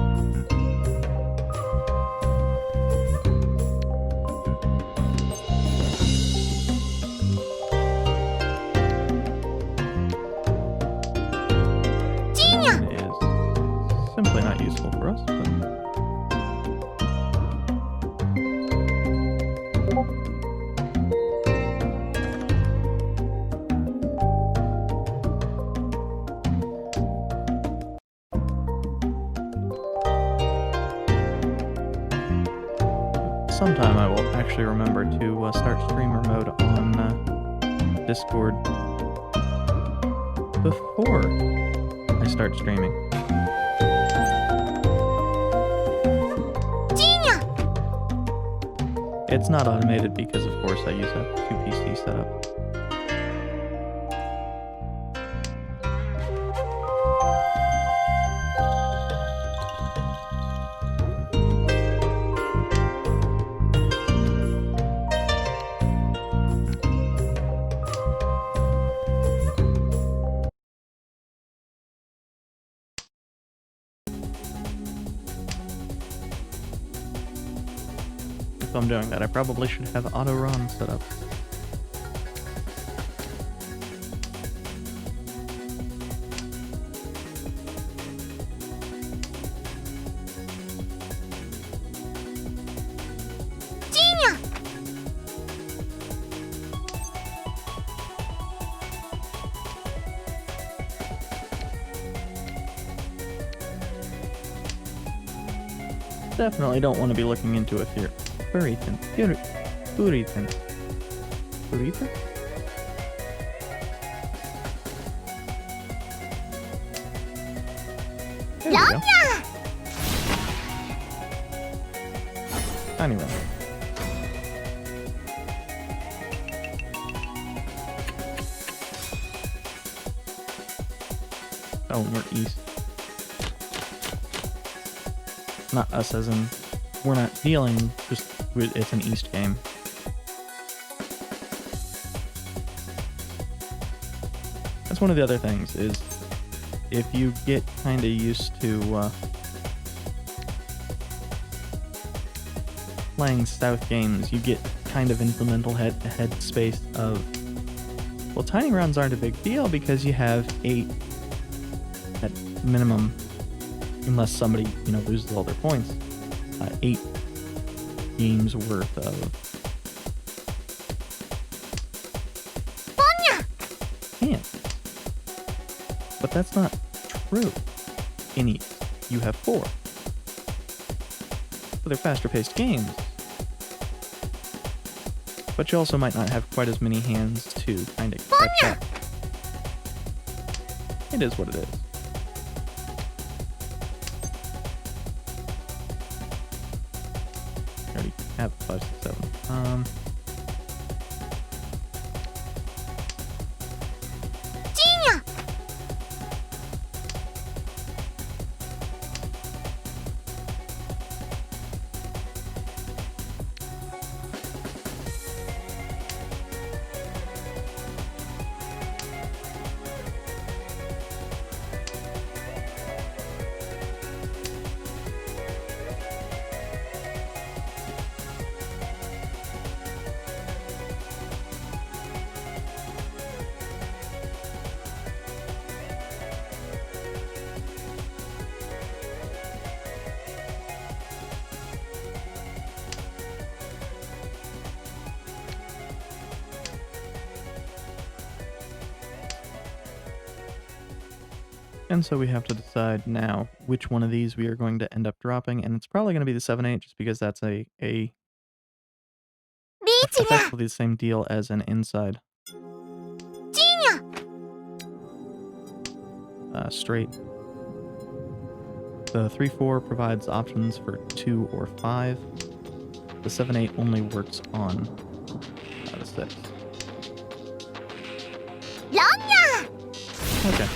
Simply not useful for us, but... Sometime I will actually remember to start streamer mode on Discord before I start streaming. It's not automated because, of course, I use a 2PC setup. If I'm doing that, I probably should have auto run set up. Definitely don't want to be looking into it here. Puritan. Puritan. Puritan? There we go. Anyway. Oh, we're east. Not us as in, we're not dealing, just it's an east game. That's one of the other things, is if you get kind of used to playing South games, you get kind of into the mental head space of, well, tiny rounds aren't a big deal because you have 8 at minimum, unless somebody, loses all their points, 8 games worth of hands. But that's not true. In each, you have 4. So they're faster paced games. But you also might not have quite as many hands to kind of catch up. It is what it is. I already have 5, 6, 7. And so we have to decide now which one of these we are going to end up dropping, and it's probably going to be the 7-8 just because that's a effectively the same deal as an inside. Straight. The 3-4 provides options for 2 or 5. The 7-8 only works on the 6. Okay.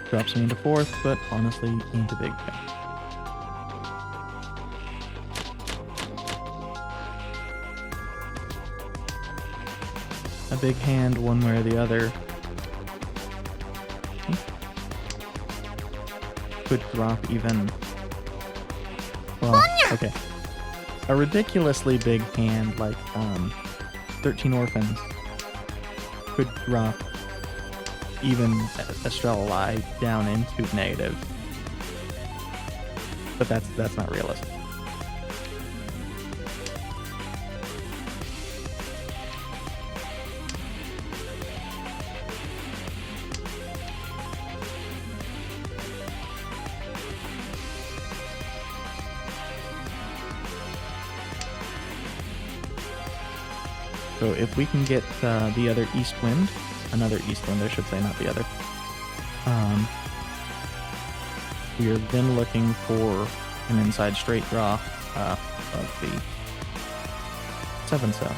Drops me into 4th, but honestly ain't a big thing. A big hand one way or the other could drop even, well, okay, a ridiculously big hand like 13 Orphans could drop even Estrella down into negative, but that's not realistic. So if we can get the other another east wind, I should say, not the other. We are then looking for an inside straight draw of the 7 cell.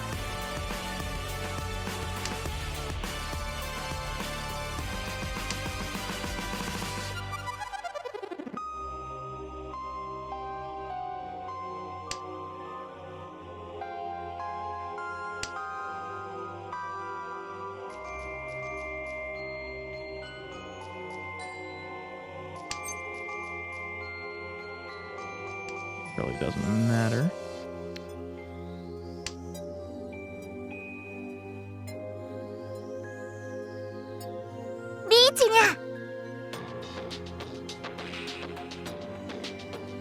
Really doesn't matter.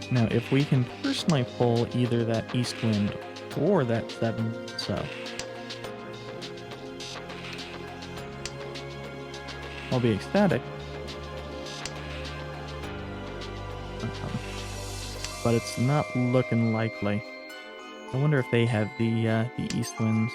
Now, if we can personally pull either that east wind or that 7 cell, I'll be ecstatic. But it's not looking likely. I wonder if they have the east winds.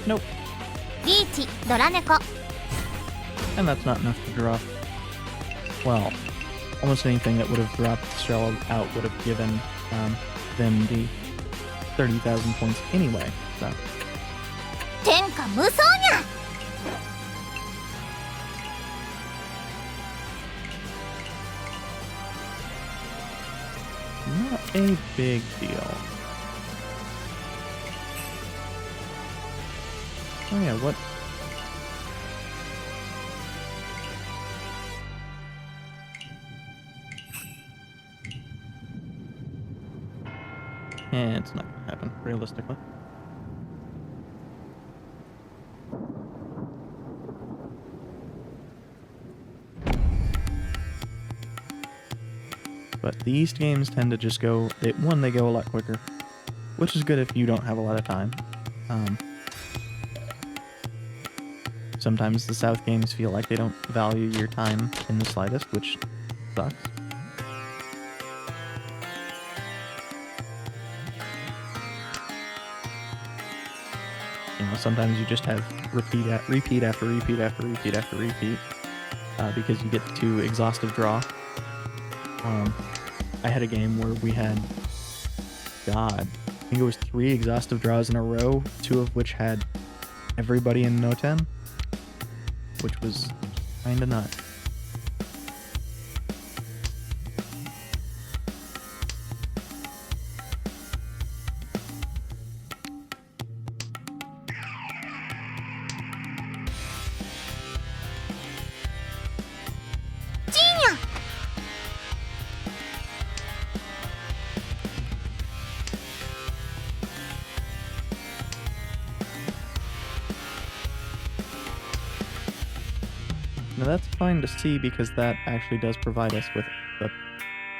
Nope. リーチドラ猫 And that's not enough to draw. Well, almost anything that would have dropped Shell out would have given them the 30,000 points anyway, so. 天下無双にゃ Not a big deal. Oh yeah, what? It's not gonna happen, realistically. But the East games tend to just go, they go a lot quicker, which is good if you don't have a lot of time. Sometimes the South games feel like they don't value your time in the slightest, which sucks. You know, sometimes you just have repeat after repeat after repeat after repeat because you get to exhaustive draw. I had a game where we had, God, I think it was 3 exhaustive draws in a row, 2 of which had everybody in no 10, which was kinda nuts. Now that's fine to see because that actually does provide us with the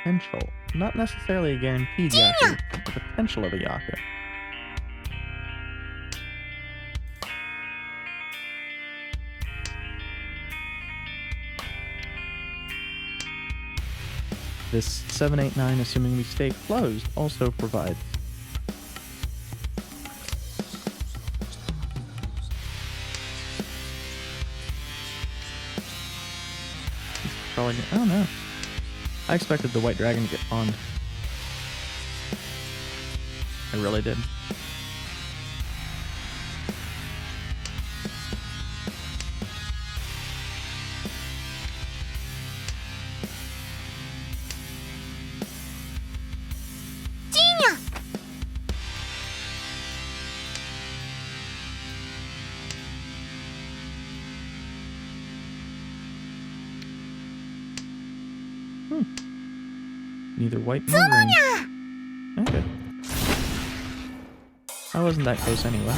potential, not necessarily a guaranteed Yaku, but the potential of a Yaku. This 789, assuming we stay closed, also provides. Probably, I don't know. I expected the white dragon to get pawned. I really did. Neither white nor green. Okay. I wasn't that close anyway.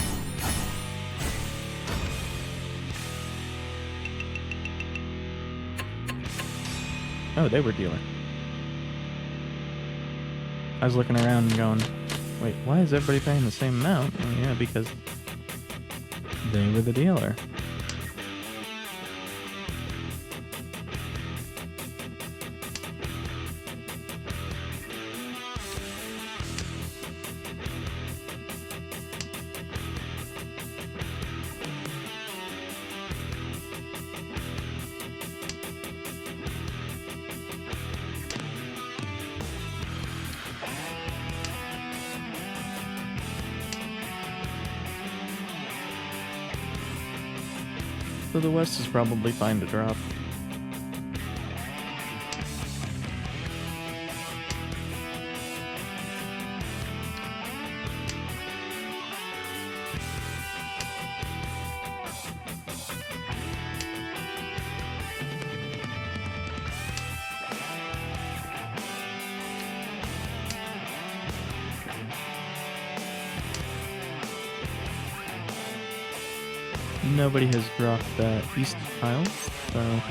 Oh, they were dealer. I was looking around and going, wait, why is everybody paying the same amount? Oh, yeah, because they were the dealer. So the West is probably fine to drop. Nobody has dropped East tile, so...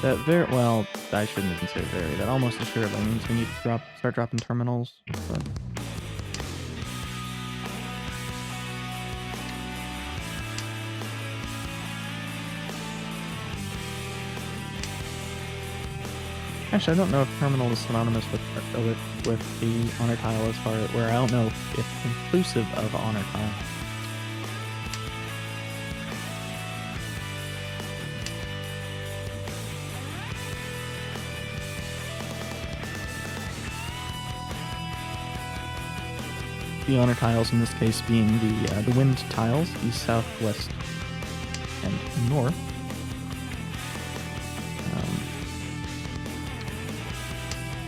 That well, I shouldn't even say very. That almost assuredly means we need to start dropping terminals, but... Actually, I don't know if terminal is synonymous with the honor tile as far as where I don't know if it's inclusive of honor tile. The honor tiles in this case being the wind tiles, east, south, west, and north.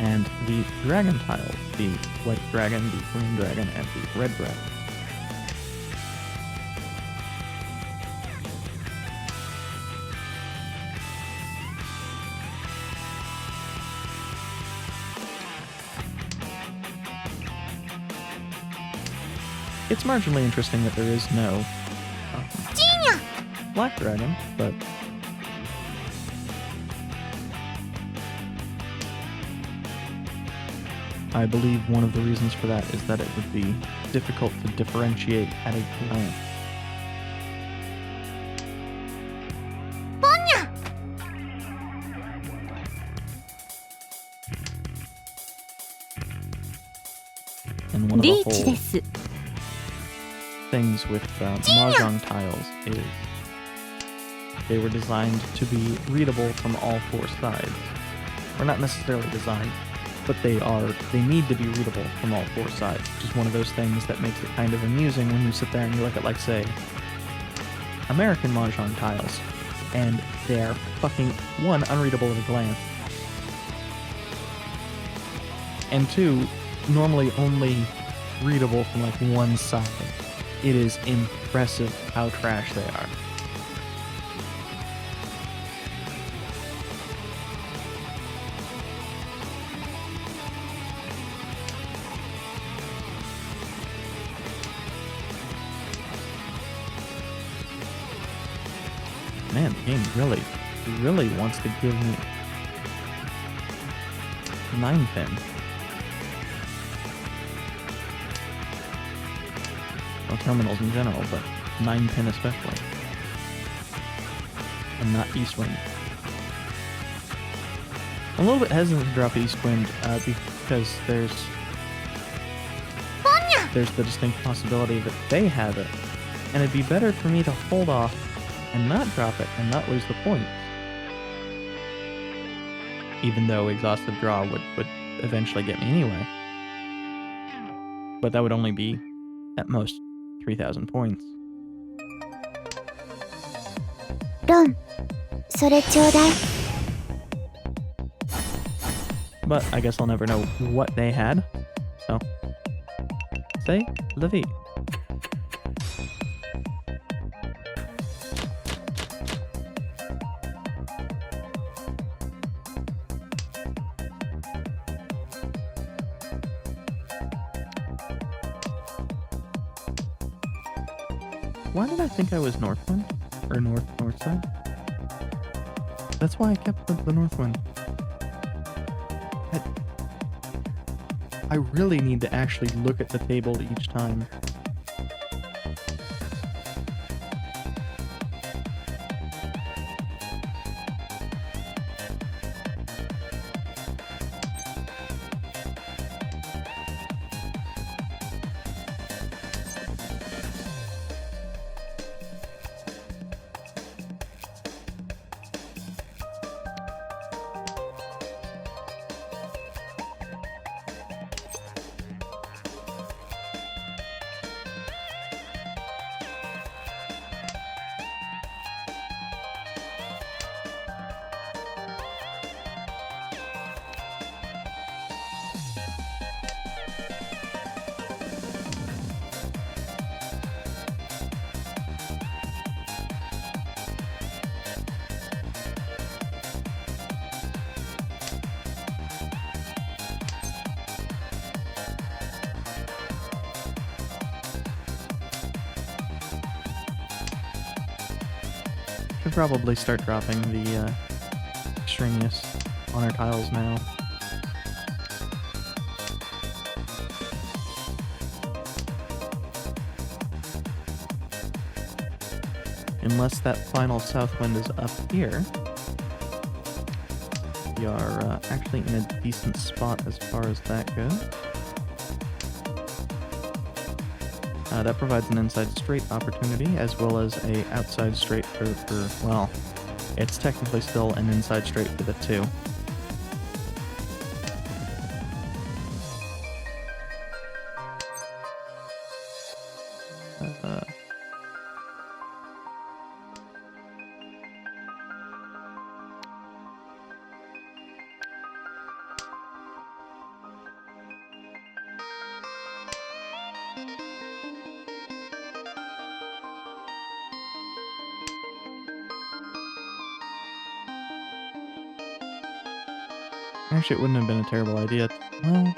And the dragon tiles, the white dragon, the green dragon, and the red dragon. It's marginally interesting that there is no black dragon, but I believe one of the reasons for that is that it would be difficult to differentiate at a glance. And one of the whole things with Mahjong tiles is they were designed to be readable from all four sides. Or not necessarily designed, but they need to be readable from all four sides, which is one of those things that makes it kind of amusing when you sit there and you look at, like, say, American Mahjong tiles, and they are fucking, one, unreadable at a glance, and two, normally only readable from, like, one side. It is impressive how trash they are. Man, the game really wants to give me 9-pin. Well, terminals in general, but 9-pin especially. And not Eastwind. I'm a little bit hesitant to drop Eastwind because there's the distinct possibility that they have it. And it'd be better for me to hold off and not drop it and not lose the points. Even though exhaustive draw would eventually get me anyway. But that would only be, at most, 3,000 points. Ron, それちょうだい. But I guess I'll never know what they had. So, say la vie. Why did I think I was Northwind? Or north side? That's why I kept the Northwind. I really need to actually look at the table each time. Should probably start dropping the extraneous honor tiles now. Unless that final south wind is up here. we are actually in a decent spot as far as that goes. That provides an inside straight opportunity as well as a outside straight for well, it's technically still an inside straight for the 2. Actually, it wouldn't have been a terrible idea. Well,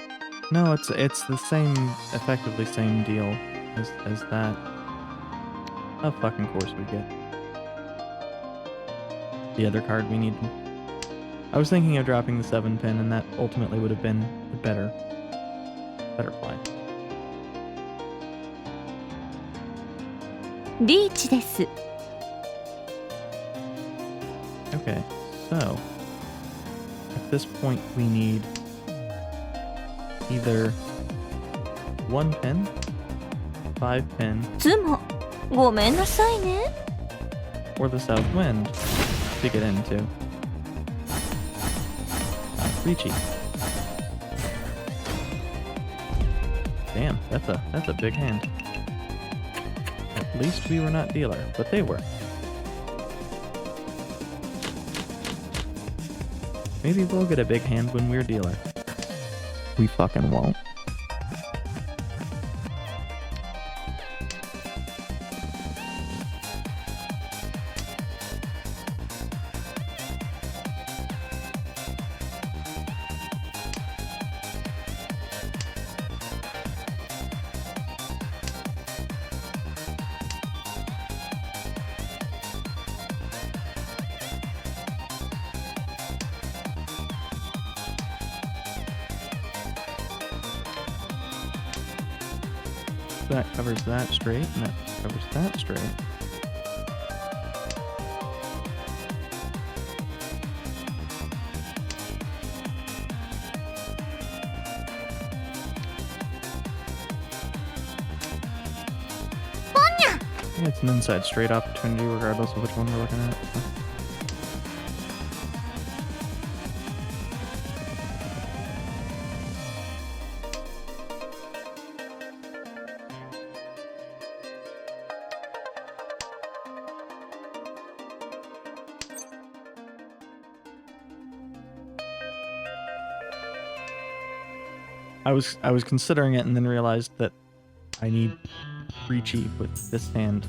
no, it's the same, effectively same deal as that. Of fucking course we get the other card we need. I was thinking of dropping the 7 pin, and that ultimately would have been the better play. リーチです。 Okay, so at this point we need either 1 pin, 5 pin, ズモ、ごめんなさいね。 or the south wind to get into. Reachy. Damn, that's a big hand. At least we were not dealer, but they were. Maybe we'll get a big hand when we're dealer. We fucking won't. That covers that straight, and that covers that straight. Yeah, it's an inside straight opportunity regardless of which one we're looking at. I was considering it and then realized that I need Reachy with this hand.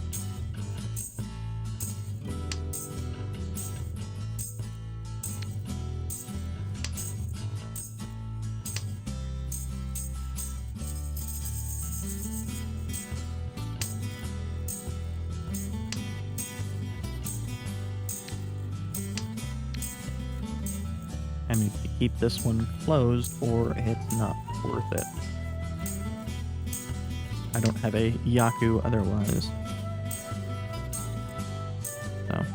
I need to keep this one closed or it's not worth it. I don't have a Yaku otherwise. So.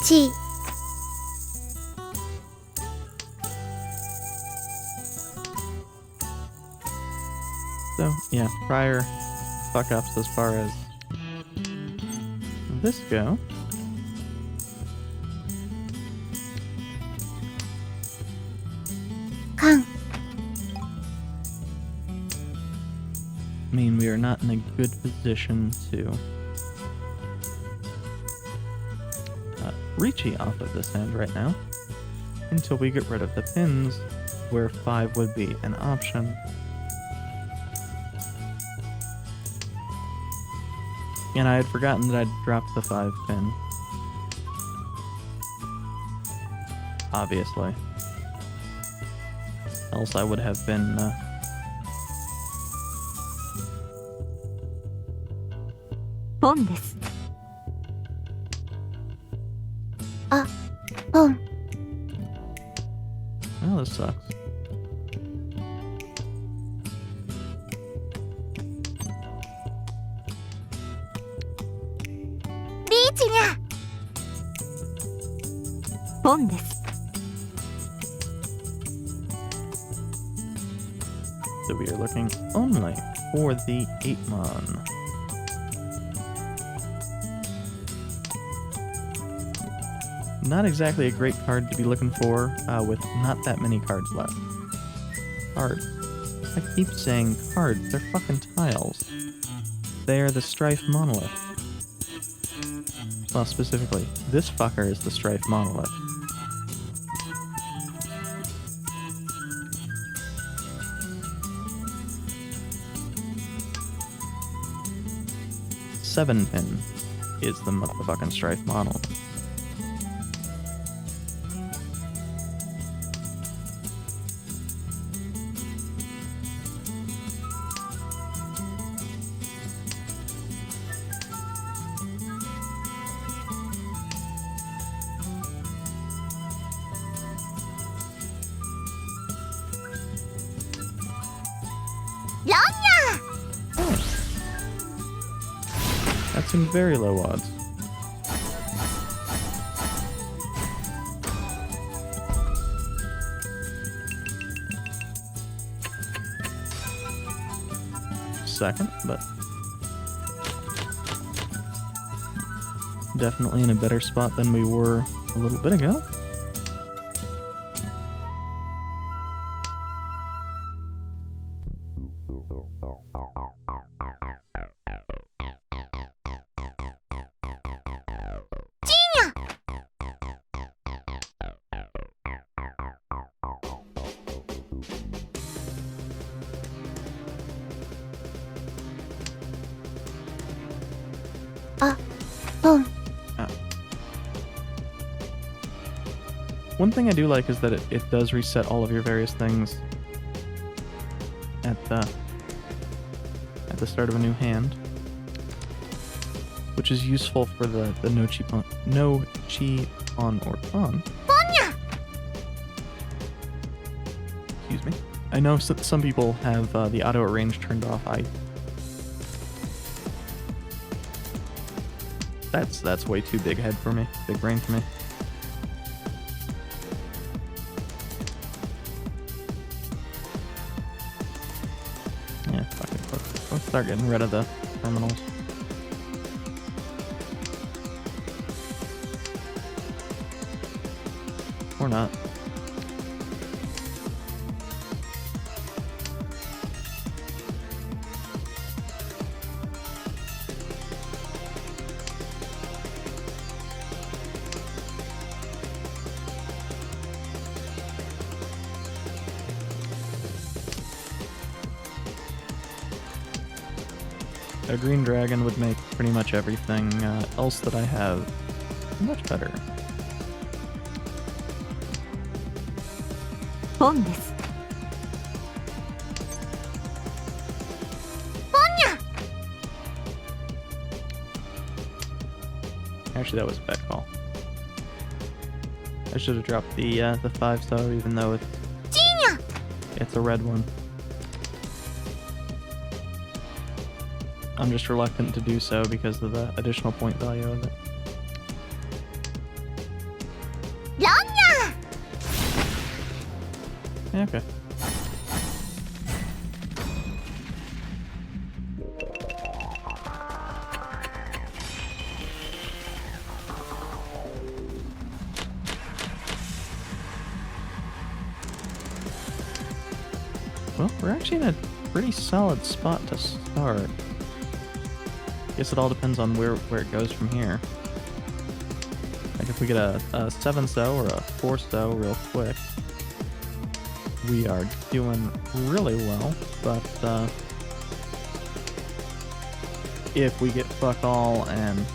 Chi. So, yeah, prior fuck-ups as far as this go. Kan. I mean, we are not in a good position to Reachy off of this hand right now until we get rid of the pins where 5 would be an option. And I had forgotten that I'd dropped the 5 pin. Obviously. Else I would have been ポンです。あ、ポン。 Oh, this sucks. Beach-nya! ポンです。 So we are looking only for the 8-mon. Not exactly a great card to be looking for, with not that many cards left. Cards. I keep saying cards, they're fucking tiles. They are the Strife Monolith. Well, specifically, this fucker is the Strife Monolith. Seven pin is the motherfucking Strife Monolith. That's in very low odds. Second, but definitely in a better spot than we were a little bit ago. One thing I do like is that it does reset all of your various things at the start of a new hand, which is useful for the no chi on or pawn. Excuse me. I know some people have the auto arrange turned off. That's way too big head for me, big brain for me. Yeah, fuck it. Let's start getting rid of the terminals. Or not. A green dragon would make pretty much everything else that I have much better. Actually, that was a bad call. I should have dropped the 5-star, even though it's a red one. I'm just reluctant to do so because of the additional point value of it. Yeah, okay. Well, we're actually in a pretty solid spot to start. Guess it all depends on where it goes from here. Like if we get a 7-so or a 4-so real quick, we are doing really well. But if we get fuck all and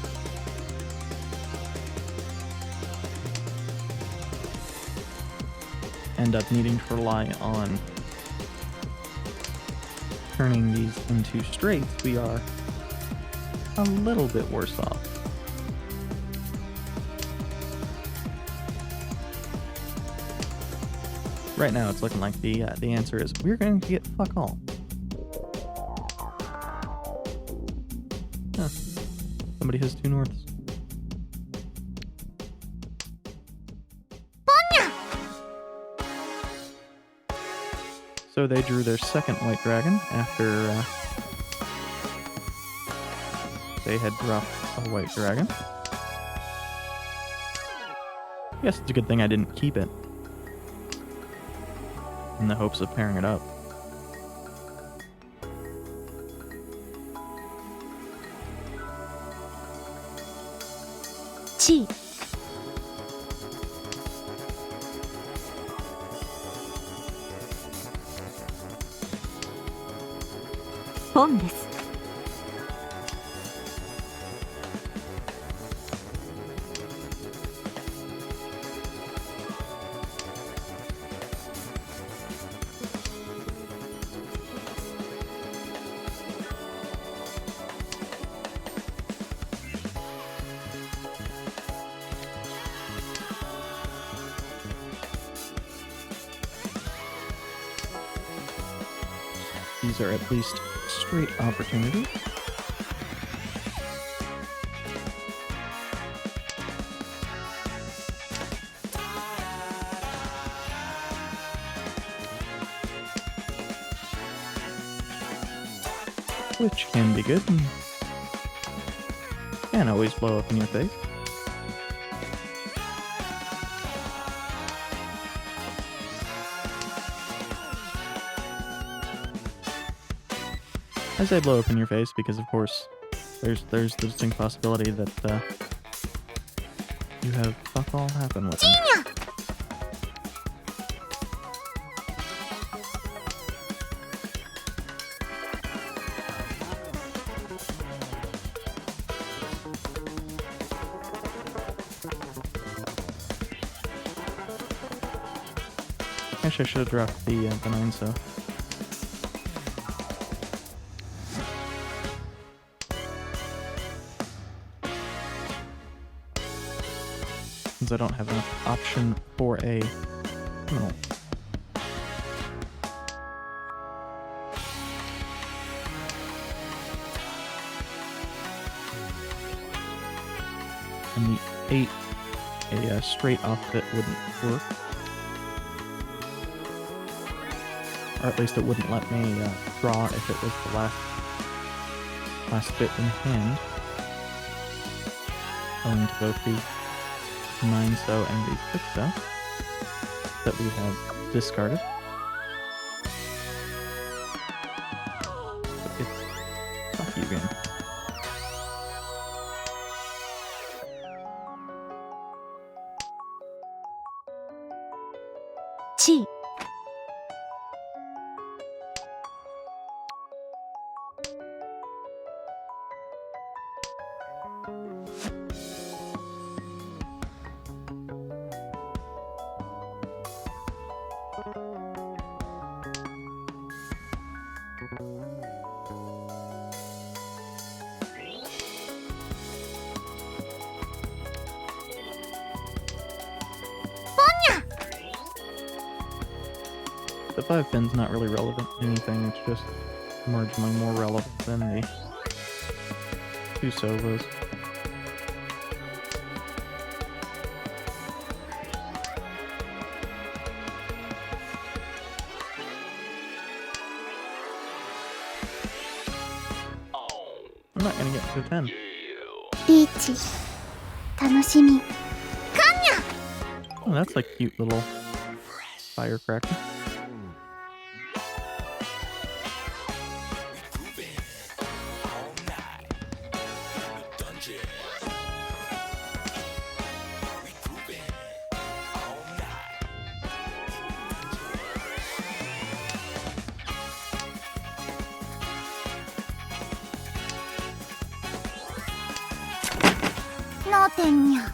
end up needing to rely on turning these into straights, we are a little bit worse off. Right now, it's looking like the answer is we're going to get fuck all. Huh. Somebody has 2 norths. So they drew their second white dragon after they had dropped a white dragon. I guess it's a good thing I didn't keep it, in the hopes of pairing it up. Chi. Pon です。These are at least straight opportunities. Which can be good and can always blow up in your face. I say blow up in your face because, of course, there's the distinct possibility that you have fuck all happen with them. Actually, I should have dropped the 9 so. I don't have an option for a criminal. And the 8, a straight off bit wouldn't work. Or at least it wouldn't let me draw if it was the last bit in hand. Owing to both the 9 so and the 6 so that we have discarded. So it's fuck you game. Chi. The 5 pin's not really relevant to anything, it's just marginally more relevant than the 2 sovos. I'm not gonna get to 10. リーチ。楽しみ。 Oh, that's a cute little firecracker. No tenía.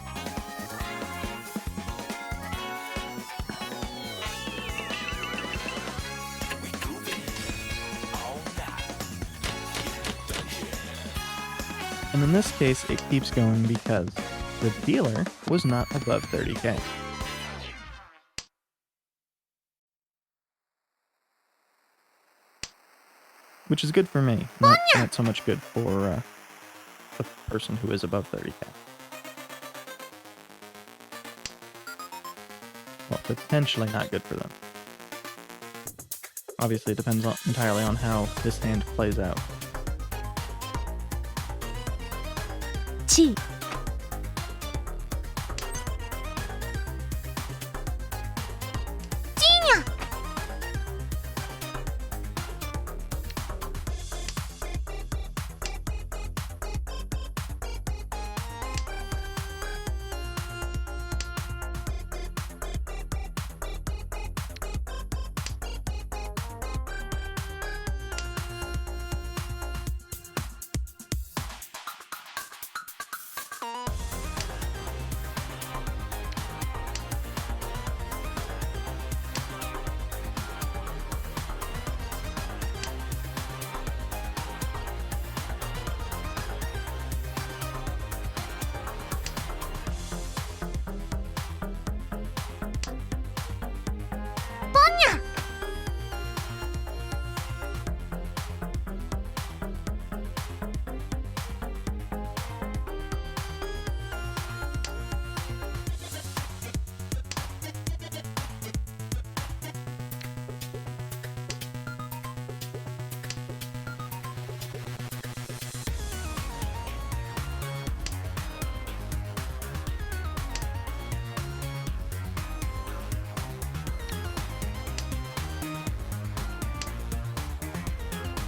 And in this case, it keeps going because the dealer was not above 30k. Which is good for me, not so much good for the person who is above 30k. Well, potentially not good for them. Obviously, it depends entirely on how this hand plays out. Chi.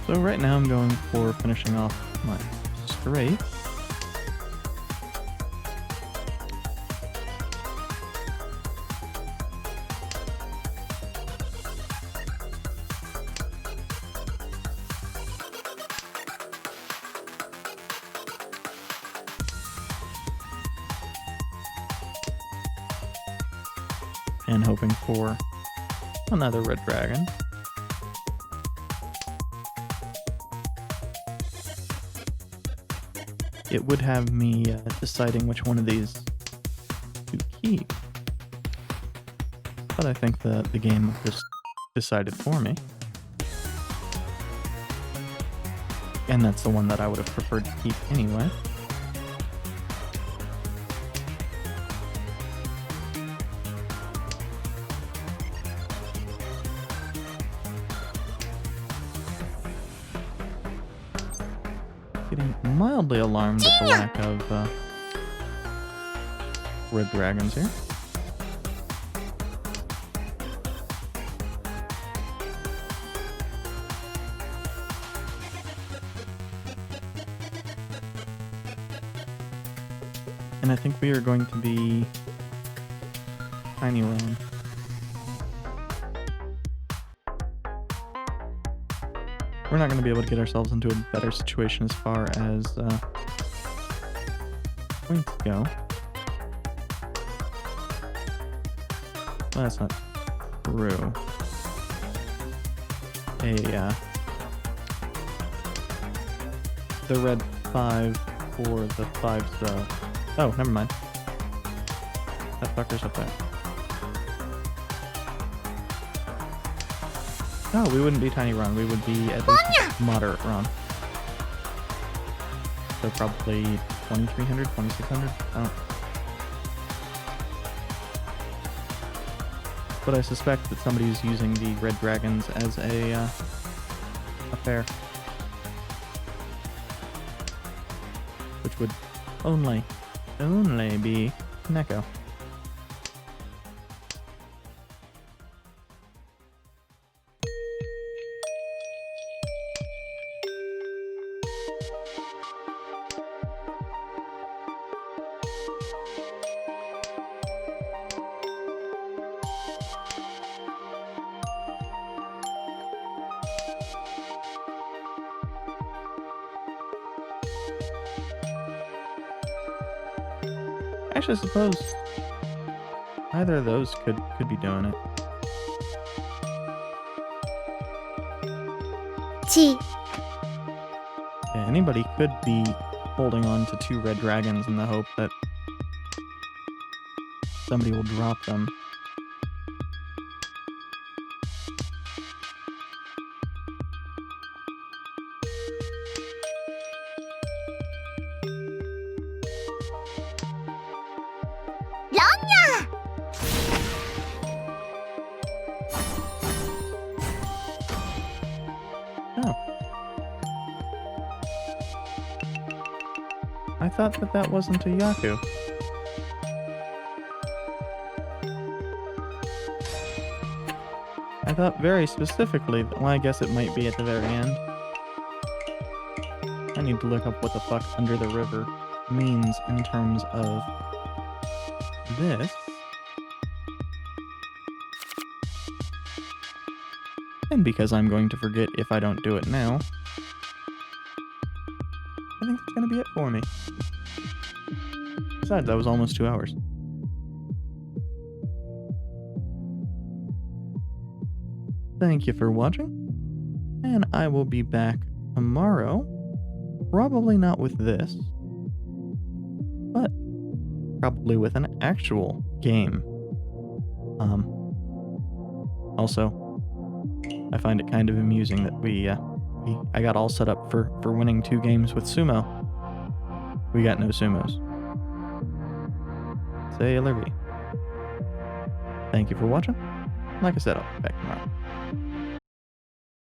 So right now I'm going for finishing off my straight. And hoping for another red dragon. It would have me deciding which one of these to keep. But I think the game just decided for me. And that's the one that I would have preferred to keep anyway. Getting mildly alarmed at the lack of red dragons here. And I think we are going to be tiny round. We're not going to be able to get ourselves into a better situation as far as points go. Well, that's not true. The red 5 for the 5's... oh, never mind. That fucker's up there. No, we wouldn't be tiny run. We would be at least moderate run. So probably 2,300, 2,600. I don't. But I suspect that somebody's using the red dragons as a fair, which would only be Neko. Actually, I suppose either of those could be doing it. Chi. Yeah, anybody could be holding on to 2 red dragons in the hope that somebody will drop them. Oh. I thought that that wasn't a Yaku. I thought very specifically that, well, I guess it might be at the very end. I need to look up what the fuck under the river means in terms of this. And because I'm going to forget if I don't do it now, I think that's going to be it for me. Besides, that was almost 2 hours. Thank you for watching, and I will be back tomorrow. Probably not with this, but probably with an actual game. Also, I find it kind of amusing that I got all set up for winning 2 games with sumo. We got no sumos. Sailor V. Thank you for watching. Like I said, I'll be back tomorrow.